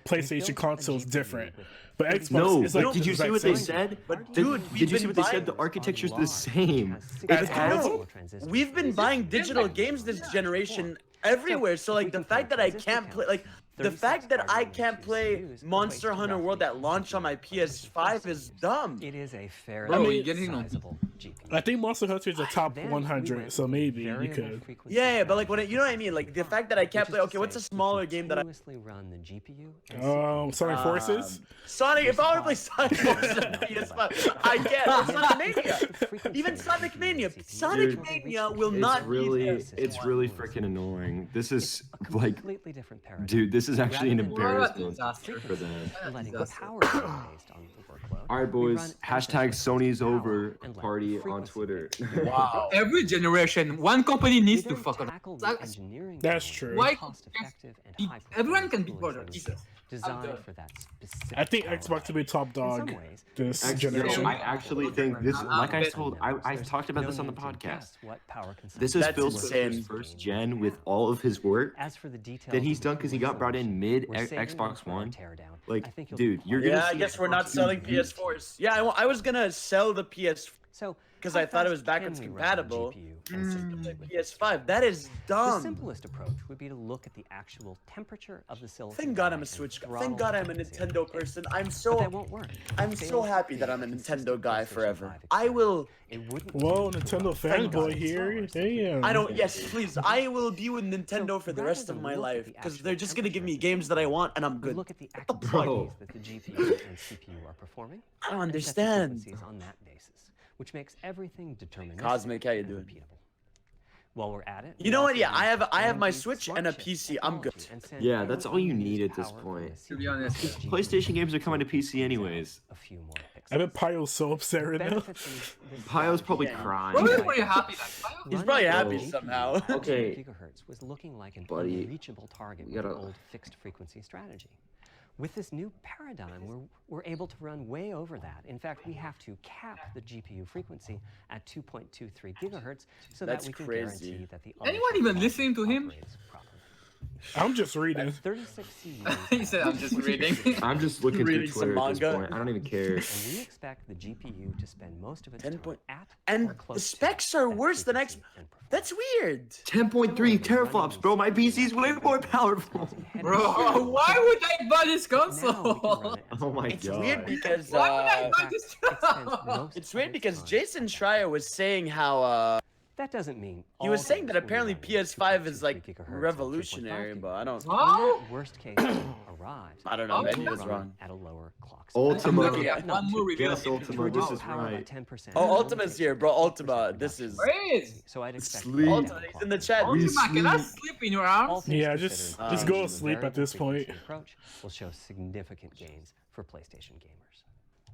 PlayStation console is different. But Xbox no. is like But did you the see exact what they same. said? But Did- dude, did we've you see been what they said? buying- The architecture's the same. It As has well? We've been buying digital games this generation everywhere. So like the fact that I can't play, like the fact that I can't play Monster Hunter World at launch on my PS5 is dumb. It is a fairly Bro, you're getting on- sizable GPU. I think Monster Hunter is a top Then we 100, went so with maybe you variable could. frequency Yeah, but like when strategy. you know what I mean, like the fact that I can't Which play. is Okay, to what's a say, smaller we game that I? continuously run the GPU and CPU Sonic Forces? Sonic. If I want to play Sonic Forces on PS5, I get or Sonic Mania. frequency Even of Sonic the Mania. CPU. Sonic Dude, Mania will It's not really, be there. it's really freaking annoying. This is like, Completely different paradigm. dude, this is actually an Rather than embarrassment disaster. for them. and letting the Disaster. power be based on the workload. All right, we boys. run Hashtag Sony's power over and let party on frequency Twitter. Wow. Every generation, one company We needs to then fuck up. tackle the Like, engineering That's challenge true. with Why- cost-effective and It- high everyone can be performance bothered, solutions Jesus. designed done. for that specific I think power Xbox to be level. top In dog some ways, this Actually, generation. I actually think this, like I told, I there's talked about no this on the need to podcast. guess what power This is That's Phil insane. Spencer's first gen with all of his work As for the details that he's of the done because he got brought in solution, mid we're saving them Xbox for our One. teardown. Like, I think you'll dude, be you're quite gonna Yeah, I see guess we're not Xbox selling One PS4s. Yeah, I was gonna sell the PS So, because how I thought it fast was backwards can we run compatible. GPU and CPU with PS5. That is The dumb. simplest approach would be to look at the actual temperature of the silicon. Thank God die I'm a and Switch guy. throttle Thank God I'm a efficiency. Nintendo person. I'm But that so won't work. I'm It so fails to happy that be I'm a consistent Nintendo guy PlayStation forever. 5 I will. It wouldn't Whoa, take Nintendo Thank God. fanboy here. Damn. I don't. Yes, please. I will be with Nintendo So, for the rather rest of than my look at life the because actual they're just gonna give me temperature games that I want and I'm We good. look at the the actual fuck? qualities that the GPU and CPU are performing. I don't and set the understand. frequencies on that basis, which makes everything deterministic Cosmic, how you and doing? repeatable. While we're at it, You we know what? also Yeah, use I have my AMD Switch smart and a chip PC. I'm good. technology and send Yeah, that's all you need unused at this power from point. the To be CPU honest, to the GPU. PlayStation games are coming to PC anyways. A few more pixels. I bet Pio's so upset right now. Benefits in this Pio's probably strategy crying. Probably pretty happy. Like, He's Running probably a happy GPU somehow. at 2 Okay. gigahertz was looking like an Buddy, unreachable target we with gotta- the old fixed frequency strategy. With this new paradigm, we're able to run way over that. In fact, we have to cap the GPU frequency at 2.23 gigahertz so That's that we can crazy. guarantee that the Anyone other even listening to him? operates properly. I'm just reading. 36 CUs he said, "I'm just reading." I'm just looking through Reading some Twitter at this manga. point. I don't even care. and we expect the GPU to spend most of its 10 time point- at And or the close to specs are that worse than frequency X. and performance. That's weird. 10.3 teraflops, bro. My PC's way more powerful. Bro, why would I buy this Now we can console? run it as Oh my It's god. weird because Why would I buy fact, this? it spends most it's of weird its because time Jason at Schreier was saying how That doesn't mean he was all saying games that will be apparently running at PS5 is 2.23 like gigahertz or 2.5 revolutionary, gigahertz. but I don't. When Oh, that worst case arrives, I don't know. Oh, Maybe yeah. he was wrong. at a lower clock speed. Ultima. I'm looking at one more review. Yes, Ultima, this is Power by right. 10%. Oh, Ultima's here, bro. Ultima. This is. Praise. So I'd expect Sleep. Ultima, he's in the chat. Ultima, can I sleep. sleep in your All arms? things Yeah, considered, just go the to sleep at variable this point. frequency approach will show significant gains for PlayStation gamers.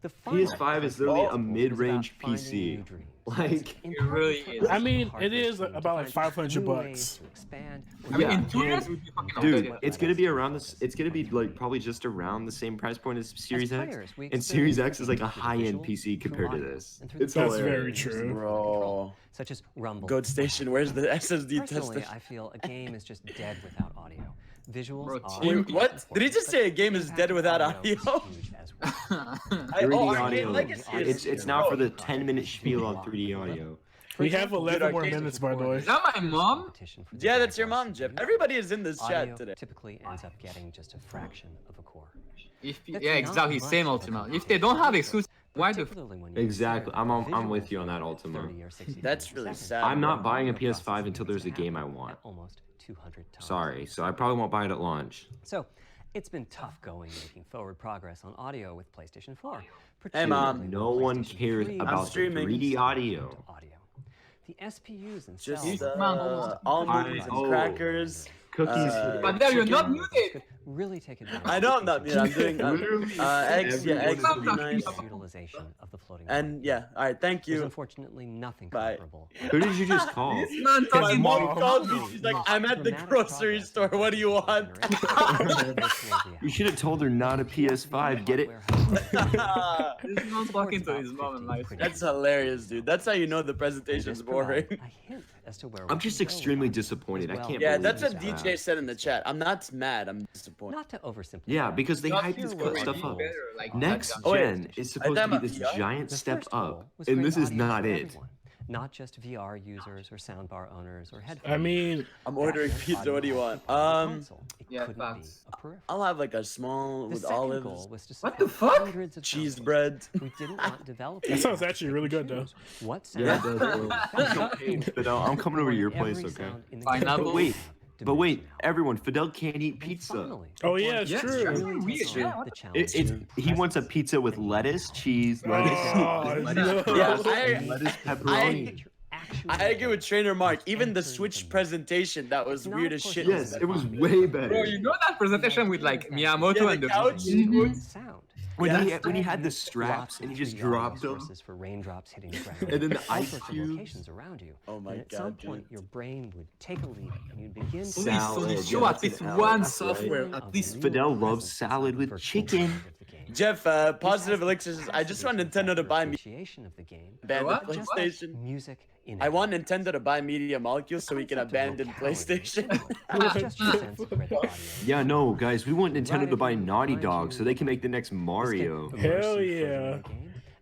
The final PS5 is literally a was mid-range about finding PC. new dreams. Like, It's It really important is. for I mean, hardware it is team to about like find $500 new ways bucks. to expand I mean, Yeah, in 2 years, and- we'd be fucking dude, outdated. it's gonna be around this. It's gonna be like probably just around the same price point as Series X, players, we and Series experience X is like a games through the high-end visual, PC through compared to audio, this. and through the It's That's sound very and true. control, Bro. such as rumble. Goat Station, where's the SSD Personally, tester? I feel a game is just dead without audio. Visuals Bro, are Wait, what? Did he just say a game is dead without audio? is huge as well. 3D Arcade audio. Legacy is- It's now for the 10-minute spiel on 3D audio. We have 11 more Arcade minutes, by the way. Is that my mom? Competition for the Yeah, that's your Jaguars mom, Jeff. CPU. Everybody is in this Audio chat today. typically ends up getting just a fraction of a core. If, That's yeah, not exactly. much Same of a Ultima. If difference, they don't have exclusive, why the particularly when you Exactly. consider I'm with visuals you on that, Ultima. 30 or 60 That's frames per really second. sad. I'm not buying a Audio PS5 processing until there's a is game I happening want. at almost 200 times. Sorry, so I probably won't buy it at launch. So, it's been tough going making forward progress on audio with PlayStation 4. Hey, Mom. particularly No with one PlayStation cares 3 about the streaming. 3D audio. audio. The SPUs themselves Just almost almonds and oh. crackers. Cookies. But there you're not chicken. muted. could really take advantage. I know I'm not muted. I'm doing Literally eggs. Yeah, eggs would be everyone nice. is Utilization of the floating And point. yeah, all right. Thank There's you. unfortunately nothing Bye. comparable. Who did you just call? Man, My talking mom Mom. called me. She's like, I'm at the Dramatic grocery progress store. in What do you want? You should have told her not a PS5. Get it? This man's talking to his mom in life. That's hilarious, dude. That's how you know the presentation's boring. I'm just extremely disappointed. I can't Yeah, believe that's what this DJ said in the chat. I'm not mad. I'm disappointed. Not to oversimplify. Yeah, because they Not hype this here, stuff we're up. better, like, Next Oh, wait. gen is supposed to be this VR? giant The step first goal up, was and great this is audio not for it. everyone, not just VR users or soundbar owners or headphones. I mean, I'm ordering That meant pizza. What do you audio want? for the console. It Yeah, couldn't be facts. a peripheral. I'll have like a small The with second olives, goal was to What the support fuck? hundreds of cheese sound bread. engineers who didn't want developers That sounds to actually really good, though. choose what sound Yeah, it to does. use. But I'm coming over to your place, Every okay? sound in the Pineapple. game But wait, have but wait, dimensionality. everyone, Fidel can't eat And pizza. finally, Oh, yeah, it's Yes, true. sure. really Weird, take yeah. on the challenge It's of he wants a presence. pizza with lettuce, cheese, lettuce, Oh, no. Yeah, lettuce, pepperoni. I agree with Trainer Mark. Even the Switch presentation, that was Not, weird of as course, shit. Yes, it was way better. Bro, you know that presentation with like Miyamoto Yeah, and the the couch. sound. When he had the straps and he just dropped them, sources for raindrops hitting the ground. and then the all ice sorts of cubes. locations around you. Oh my and at some God, point, dude. your brain would take a leap and you'd begin to Please, Salad, show yeah, at least salad, one that's right. software. At least Fidel loves salad with chicken. Jeff, Positive Elixir says, I just want Nintendo to buy me appreciation of the game. abandoned What? PlayStation. Music in I want Nintendo to buy Media Molecule so we can abandon PlayStation. Yeah, no, guys, we want Nintendo to buy Naughty Dog so they can make the next Mario. Hell yeah.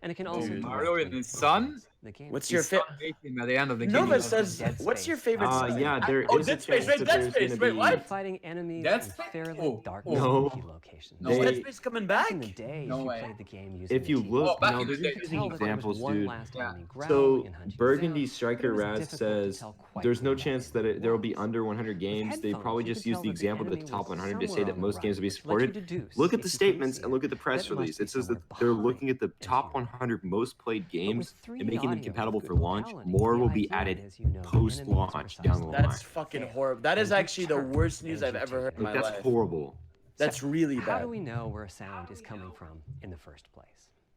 And it can also Mario and his son. What's your His favorite? son ate him at the end of the game. Nova says, what's your favorite? Yeah, there Oh, is a Dead Space, chance wait, that Dead there's Space, gonna wait, be. what? fighting enemies That's in fair. fairly Oh, dark oh. No. spooky locations. No Is way. Dead Space coming back? Back in the day, No if you way. played the game using If you the look, Oh, back no, in the they're day. using tell that there was examples, one dude. last Yeah. enemy growling So and hunting you Burgundy down, Striker but it was Raz difficult to says tell quite there's no who chance that that there will be was. under 100 games. They headphones, probably you just could use tell the that the example of the enemy top was 100 to say somewhere that on most the games will be right. Let you supported. deduce, Look at if the you couldn't statements see and it, look at the press that it must release. be It says that somewhere they're behind looking at the and top here. 100 most played games But with and 3D making them audio compatible with for good launch. quality, More the will be idea added is, you know, the enemy is post-launch down the precisely line. That's fucking horrible. That is And actually the deterrent worst news I've as you ever heard take in Like, my that's life. horrible. That's really How do bad. we know where a sound is coming from in the first place?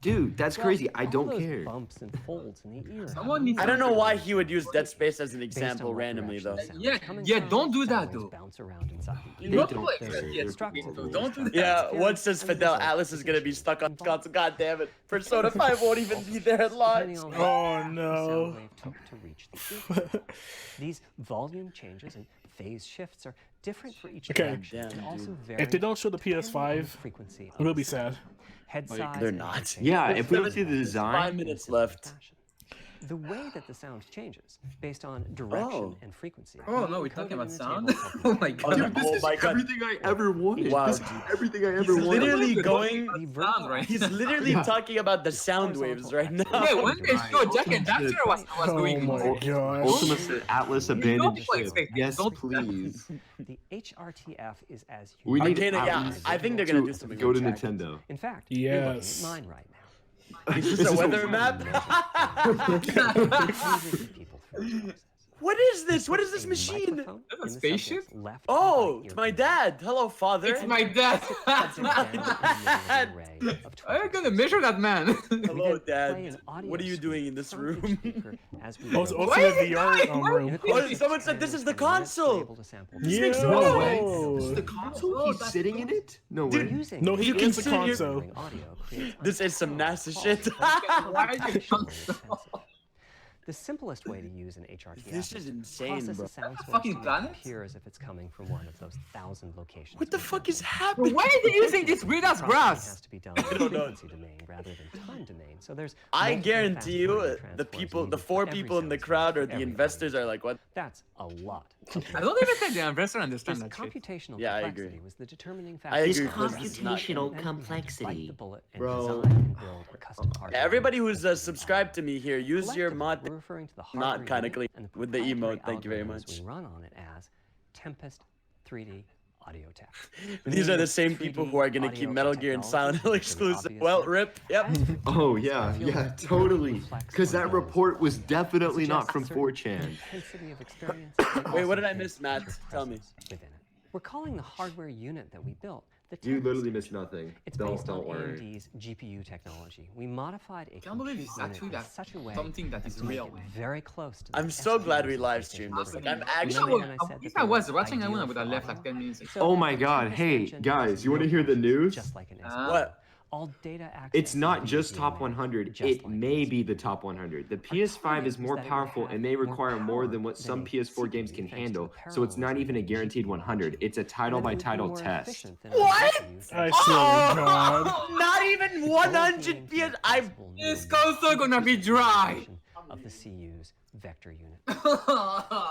Dude, that's crazy. I All don't those care. Bumps and folds in the ear. Someone needs I don't know why he would use Dead Space as an Based on example what randomly direction though. the sound Yeah, is coming yeah, from, don't do sound that, waves though. bounce around inside the You ear. don't don't play care. that yet. Structurally, Don't do that. Yeah, Feeling what says and Fidel? result Atlas is gonna be is stuck on involved. console. God damn it. Persona 5 won't even be there at launch. Depending on Oh, how long the no. sound wave took to reach the ear. These volume changes and phase shifts are different for each Okay. direction Damn, and also dude. vary If they don't show the depending on PS5, the frequency of it'll the be sound. sad. Head size they're and not. head shape Yeah, are if we don't different see the design- 5 in minutes similar left. fashion. The way that the sound changes based on direction Oh. and frequency. Oh can be no, we're talking encoded about in a sound. table called Oh my Oh, god. no. Oh my God. everything I ever wanted. Wow, This is dude. everything I He's ever wanted. literally We're going. talking The about sound, vertical right? He's literally talking about the sound waves right now. Yeah, when they show Jack and Daxter was Oh going my on. gosh. Ultima said Atlas abandoned don't play ship. Spec, Yes, don't do that. please. The HRTF is as We need Arcana, yeah, Atlas I think they're gonna to do something go with to Jack. Nintendo. In fact, you're looking Yes. at mine right now. It's just a weather map. Hundreds of people through choices. What is this? What is this machine? That's a spaceship? Oh, it's my dad. Hello, father. It's my dad. How are you gonna measure that man? Hello, Dad. What are you doing in this room? Oh, it's also a VR room. Oh, someone said this is the console. This makes Yeah. no way. sense. This is the console? He's sitting in it? No way. No, he You can is the sit here- console. This is some NASA shit. Why are you The simplest way to use an HRTF This is insane, process bro. a sound source Fucking to planet? appear as if it's coming from one of those 1,000 locations. What the we fuck have. is happening? Why are they using this weird ass Processing grass? has to be done in don't know. frequency domain rather than time domain. So there's I multiple guarantee you, fast-forward the transforms people, the needed for 4 every people in the sound source crowd for or the every investors audio. are like, what? That's a lot. I don't even think the investors understand This that shit. computational Yeah, I complexity agree. was the determining I factor. agree, This because this is not- computational Bite complexity. the bullet and Bro. design and build a custom hardware Everybody unit who's for subscribed to me here, use your Collectively, mod. we're referring to the not hardware kinda unit clean and the with the emote, proprietary thank you very algorithms much. We run on it as Tempest 3D Audio Tech. These are the same 3D people who are gonna keep audio Metal Gear and Silent Hill technology is an exclusive. obvious Well, fit. rip. Yep. As for Oh, Tempest, yeah, I feel yeah, like it totally. reflects Because that on report was those. definitely It not suggests from a certain 4chan. intensity of experience and Wait, what also did I hints miss, Matt? at your Tell me. presence within it. We're calling the hardware unit that we built the You Tempest. literally missed nothing. It's Don't based on worry. AMD's GPU technology. We modified a Can't believe compute it's unit actually in that such a way something that as is to make real. it very close to the I'm so glad we SPEC live streamed this. Like, I'm Remember actually. when I said If that I they was were watching, I ideal would have for left audio? like 10 minutes ago. So Oh my the god, Tempest hey, engine guys, has you want to no hear the functions, news? just like an What? All data access It's not is just via top DMA, 100, just it like may this. be the top 100. The Our PS5 target is more that it would powerful have and may more require more power than what some a PS4 games CPU can thanks to handle, the so it's not parallelism even a of guaranteed GPU 100. engine. It's a title And by it would be title more test. efficient than What? other GPUs that I are swear to Oh, God. not even 100 PS. I'm. This console gonna be dry. of the CU's vector unit.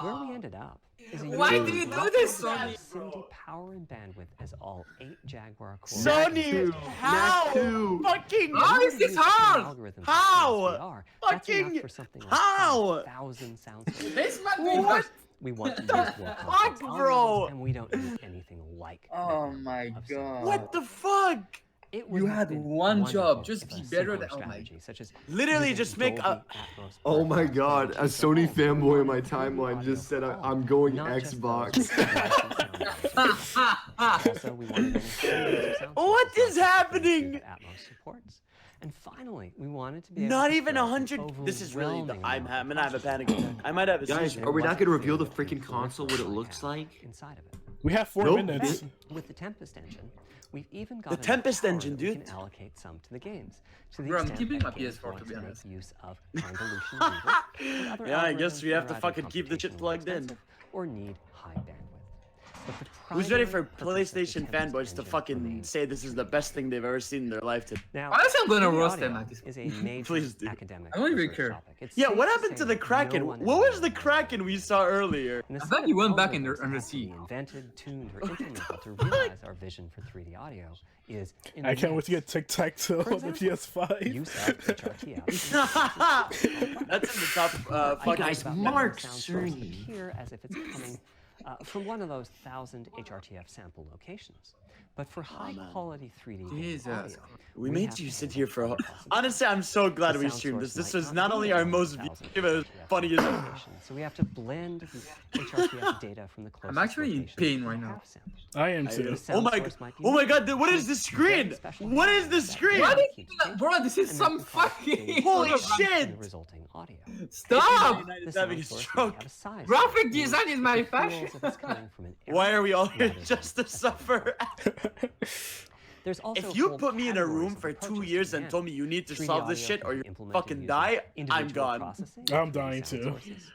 Where we ended up is a Why unit do you with do this, roughly Sony? the same vicinity, power and bandwidth as all 8 Jaguar cores. Sony, how? two. Fucking. How is this hard? Algorithms How? as PSVR, that's enough Fucking for something like how? 5,000 sound sources. This man What? We want to use the more fuck, complex bro? algorithms, and we don't need anything like that Oh number my of sounds. God. What the fuck? It You would had have been one job, wonderful just if be a better simpler than- oh my- strategy, such as Literally using just make a- Dolby Atmos Oh my broadcast god, a technology. Sony So fanboy in my we want 3D timeline audio just said for all, I'm going not just those Xbox. with sound waves. Also, we wanted any series of sound What sources is like happening? that Atmos supports. And finally, we wanted to be able Not to even fit an 100. This is really. overwhelming I'm amount of gonna have a panic processing attack. I might have a Guys, seizure. are we not wasn't gonna reveal the clear freaking that console, what it looks have like? inside of it. We have 4 Nope. minutes. With the Tempest engine, we've even got The enough Tempest power engine, that we dude. can allocate some to the games. To the Bro, I'm extent keeping that my games PS4 to want be make honest. use of convolution readers and other Yeah, I guess algorithms we that have are to either fucking keep the shit computationally plugged in. expensive or need high bandwidth. But the Who's ready for primary purpose of the PlayStation Tempest fanboys to engine fucking remains say this is the best thing they've ever seen in their life? Now, Honestly, I'm gonna 3D roast them audio at this is a major Please do. academic I don't even research care. topic. It's Yeah, safe what to happened say to the that Kraken? no one What was in the world Kraken we saw earlier? And the I thought set you of went back in algorithms the- that under have to be sea. invented, tuned, or implemented to realize our vision for 3D audio is I can't wait to immense. get Tic-Tac-Toe For on the example, PS5. use of HRTF. That's in the top fucking. guys, About Mark making sound sources Cerny. appear as if it's coming from one of those 1,000 HRTF sample locations. But for high-quality 3D game Jesus. audio, We have made to you sit handle here for. all possible Honestly, I'm so glad the we sound streamed source this. This might was not be only in our one most of the viewed, but it was 1,000 funny as. locations. So we have to blend the HRTF data from the closest actually in locations pain to right the now. half sample. I am I too. know. The sound Oh my source god! might be Oh my used god! What is with the screen? very special What is the hardware that screen? Why keeps did you data bro, this is and some then processes fucking Holy in shit! the resulting audio. Stop! Is The having a sound source may stroke. have a size Graphic that means design is it manufactured. feels if it's coming from an Why area are we all here rather than just to suffer? There's also If you whole put me in a categories room of for 2 approaches years to and told me you need to 3D solve this audio shit can or be you implemented fucking using die, I'm individual gone. processing I'm of 3D dying sound too. sources.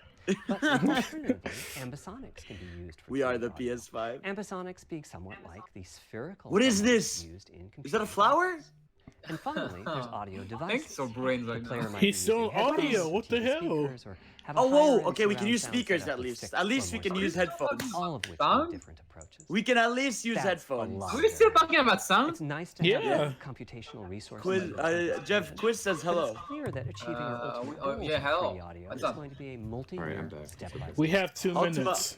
But alternatively, ambisonics can be used for We are 3D the audio. PS5. Ambisonics being somewhat like the spherical What is elements this? used in Is that a computer flower? graphics. And finally, there's audio devices. Thanks for brains right The player now. might He's be still using in audio, headphones, what the TV hell? speakers, or have a Oh, whoa, higher-end okay, we can surround use sound speakers setup at with least. fixed At least we firmware can use sources, headphones. all of which Sound? need different approaches. We can at least use That's a headphones. lot. We're still talking about sound? It's nice to Yeah. have computational resources. Quiz, at your Jeff disposal, Quiz says but hello. It's clear that achieving our ultimate oh, goals yeah, in hello. 3D audio What's is up? going to be a Alright, multi-year I'm back. step-by-step. We have 2 Ultima- minutes.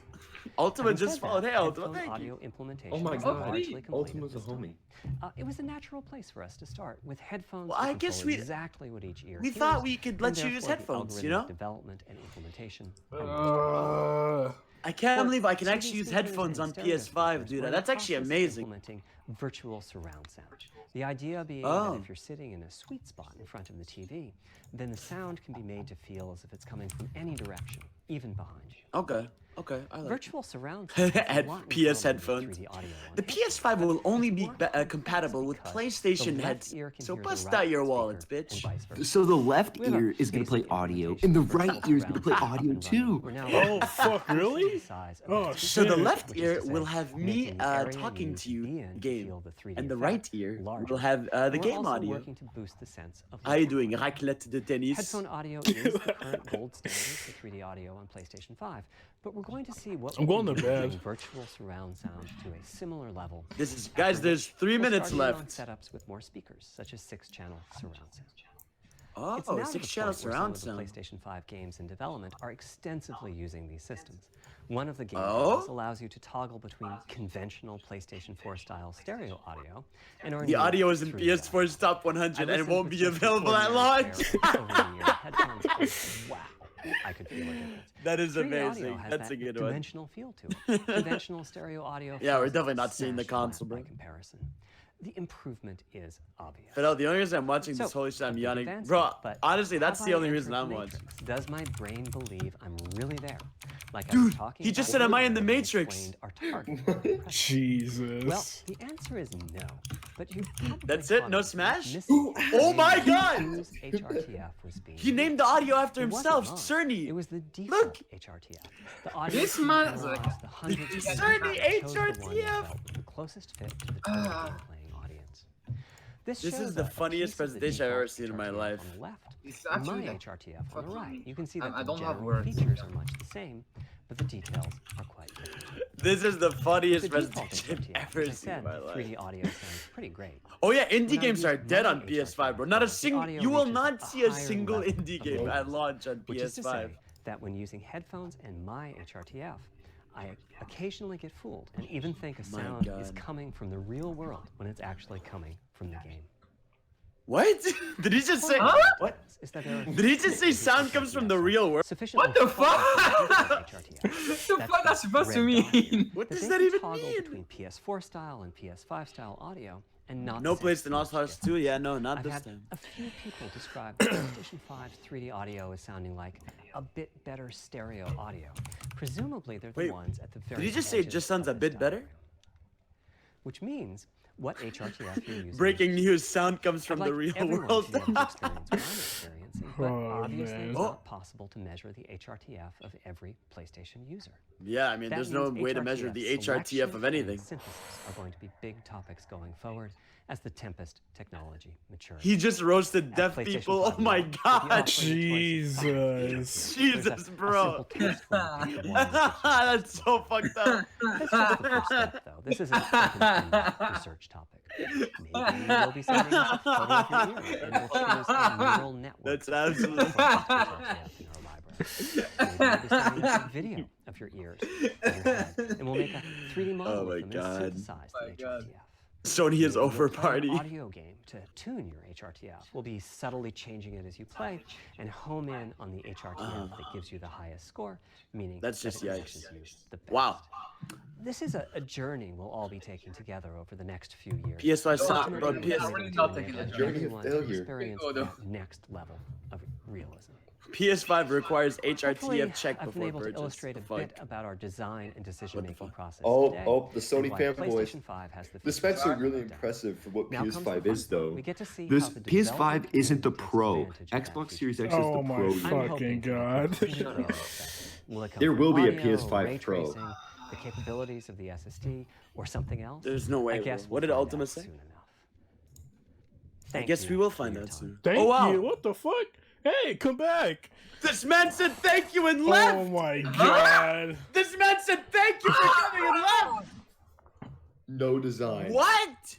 Ultima Having just said followed. that, Hey, Ultima, headphone thank you. audio implementation Oh my is god, largely complete Ultima's at a this time. homie. It was a natural place for us to start with headphones. Well, to I guess control we- exactly what each ear We hears, thought we could and let you use therefore the headphones, you algorithmic know? Development and implementation. are much I can't For believe I can CD actually use speakers headphones and on stereo PS5, speakers, dude. we're in That's the actually process of amazing. Implementing virtual surround sound. The idea being Oh. that if you're sitting in a sweet spot in front of the TV, then the sound can be made to feel as if it's coming from any direction, even behind you. Okay, okay, I like it. Virtual surround sound has a At lot in PS common with headphones. 3D audio on The headphones. PS5 will only be More complex compatible with because PlayStation the left heads. ear can So hear the bust right out your speaker wallets, and bitch. vice versa. So the left We have a ear is going to play basic audio, implementation and the of virtual right ear is going to play surround audio sound too. We're now Oh, fuck, really? the size of Oh, a shit. So the Yeah. left which is ear to say, will have me making the area talking you to you need to be in to game, feel the 3D and the effect right ear larger. will have the And we're game also audio. working to boost the sense of How you life. doing? Raclette de tennis. Headphone audio is the current gold standard for 3D audio on PlayStation 5, but we're going to see what I'm we going can to do bed. bring virtual surround sound to a similar level. This is After guys. There's which 3 we'll minutes start in on left. setups with more speakers, such as 6-channel surround sound. Oh, It's now to the 6-channel point where surround some of sound. the PlayStation 5 games in development are extensively using these systems. One of the game Oh? modes allows you to toggle between conventional PlayStation 4 style stereo audio and our The new audio is in 3D PS4's top 100 and it listened won't with be just available at ordinary launch. stereo over the year. Headphones are- wow, I could feel a difference. That is 3D audio amazing. has That's that a good one. dimensional feel to it. Conventional stereo audio. Yeah, we're feels definitely not seeing the smashed flat console, by bro. comparison. The improvement is obvious. Fidel, the only reason I'm watching So, this holy shit, a I'm big yawning. advancement, Bro, but honestly, that's have the I only entered reason the I'm watching. Matrix? Does my brain believe I'm really there? Like I Dude, was talking he just about said, "Am I in the earlier when I Matrix?" explained our target. Jesus. Well, the answer is no. But you probably That's it? caught No on smash? missing Oh the my name God! whose HRTF was being He named used. the audio after It wasn't himself, mine. Cerny. It was the default Look. HRTF. The audio This team man is analyzed like- the hundreds of Cerny users and chose the one that HRTF. felt the closest fit to the target game-playing audience. This shows is the a funniest piece of the presentation I've ever default seen in my HRTF life. On the left, It's and actually my like HRTF on the fucking- right. You can see that I the don't have general words. features are much the same, but the details are quite different. This is the funniest The default presentation HRTF, ever as I seen said, in my the life. 3D audio sounds pretty great. Oh yeah, indie When I games are use dead my on PS5, bro. Not a HRTF, single. the audio You will reaches not a see a higher single level indie of game at realism, launch on which is to PS5. say that when using headphones and my HRTF, I occasionally get fooled and even think a My sound is God. coming from the real world when it's actually coming from the game. What? Did he just say? Huh? What? Is that there are Did he just say sound comes from the real world? sufficiently What the far fuck? from HRTF. What the fuck that's supposed to red dot. mean? What That does they that can even toggle mean? between PS4 style and PS5 style audio and not No sense PlayStation All much Stars difference. 2? Yeah, no, not I've this had time. a few people describe PlayStation 5's 3D audio as sounding like a bit better stereo audio. Presumably, they're the Wait, ones at the very Did he just say it edges just sounds of a this bit better? diagram. Which means what HRTF you're using. Breaking news, sound comes from I'd the like real everyone world. to be able to experience what I'm experiencing, but Oh, obviously man. it's Oh. not possible to measure the HRTF of every PlayStation user. Yeah, I mean, That there's no means way to measure the HRTF HRTF of selection anything. and synthesis are going to be big topics going forward as the Tempest technology matures. He just roasted At deaf PlayStation people. 5 Oh my now, we'll be god. offering a choice of Jesus. There's Jesus, bro. A simple test where you pick one of the That's so fucked up. That's just the first step, though. This isn't an research topic. Maybe we'll be sending us a photo of your ear, and we'll choose a neural network. That's absolutely. in our library. Maybe we'll be sending us a video of your ears and your head, and we'll make a 3D model Oh my of them God. and synthesize the HRTF. Sony is Maybe over you'll play an party. audio game to tune your HRTF. We'll be subtly changing it as you play and home in on the HRTF that gives you the highest score, meaning That's that just it yikes. matches you the best. Wow. This is a journey we'll all be taking together over the next few years. PS5 sound, bro. Ultimately, PS, really not taking enable a journey of everyone to failure. experience Oh, no. that next level of realism. PS5 requires Hopefully, HRTF check I've been before able to purchase. illustrate a The fuck? bit about our design and decision-making fuck? process Oh, today, oh, the Sony and why fanboys. PlayStation 5 has the The specs are features really we've done. impressive for what Now comes the PS5 fun is, part. though. We get to see This how the PS5 development isn't the community takes Pro. advantage of that Xbox feature. Series X is Oh the my Pro. I'm fuck. unit. hoping Fucking for a God. complete reset. Will it come There from will be a audio, PS5 ray Pro. tracing, the capabilities of the SSD, or something else? There's no way, I bro. guess What we'll did find Ultima out say? soon enough. I Thank guess you we will for find your out time. soon. Thank Oh wow. you. What the fuck? Hey, come back. This man said thank you and left. Oh my God. This man said thank you for coming and left. No design. What?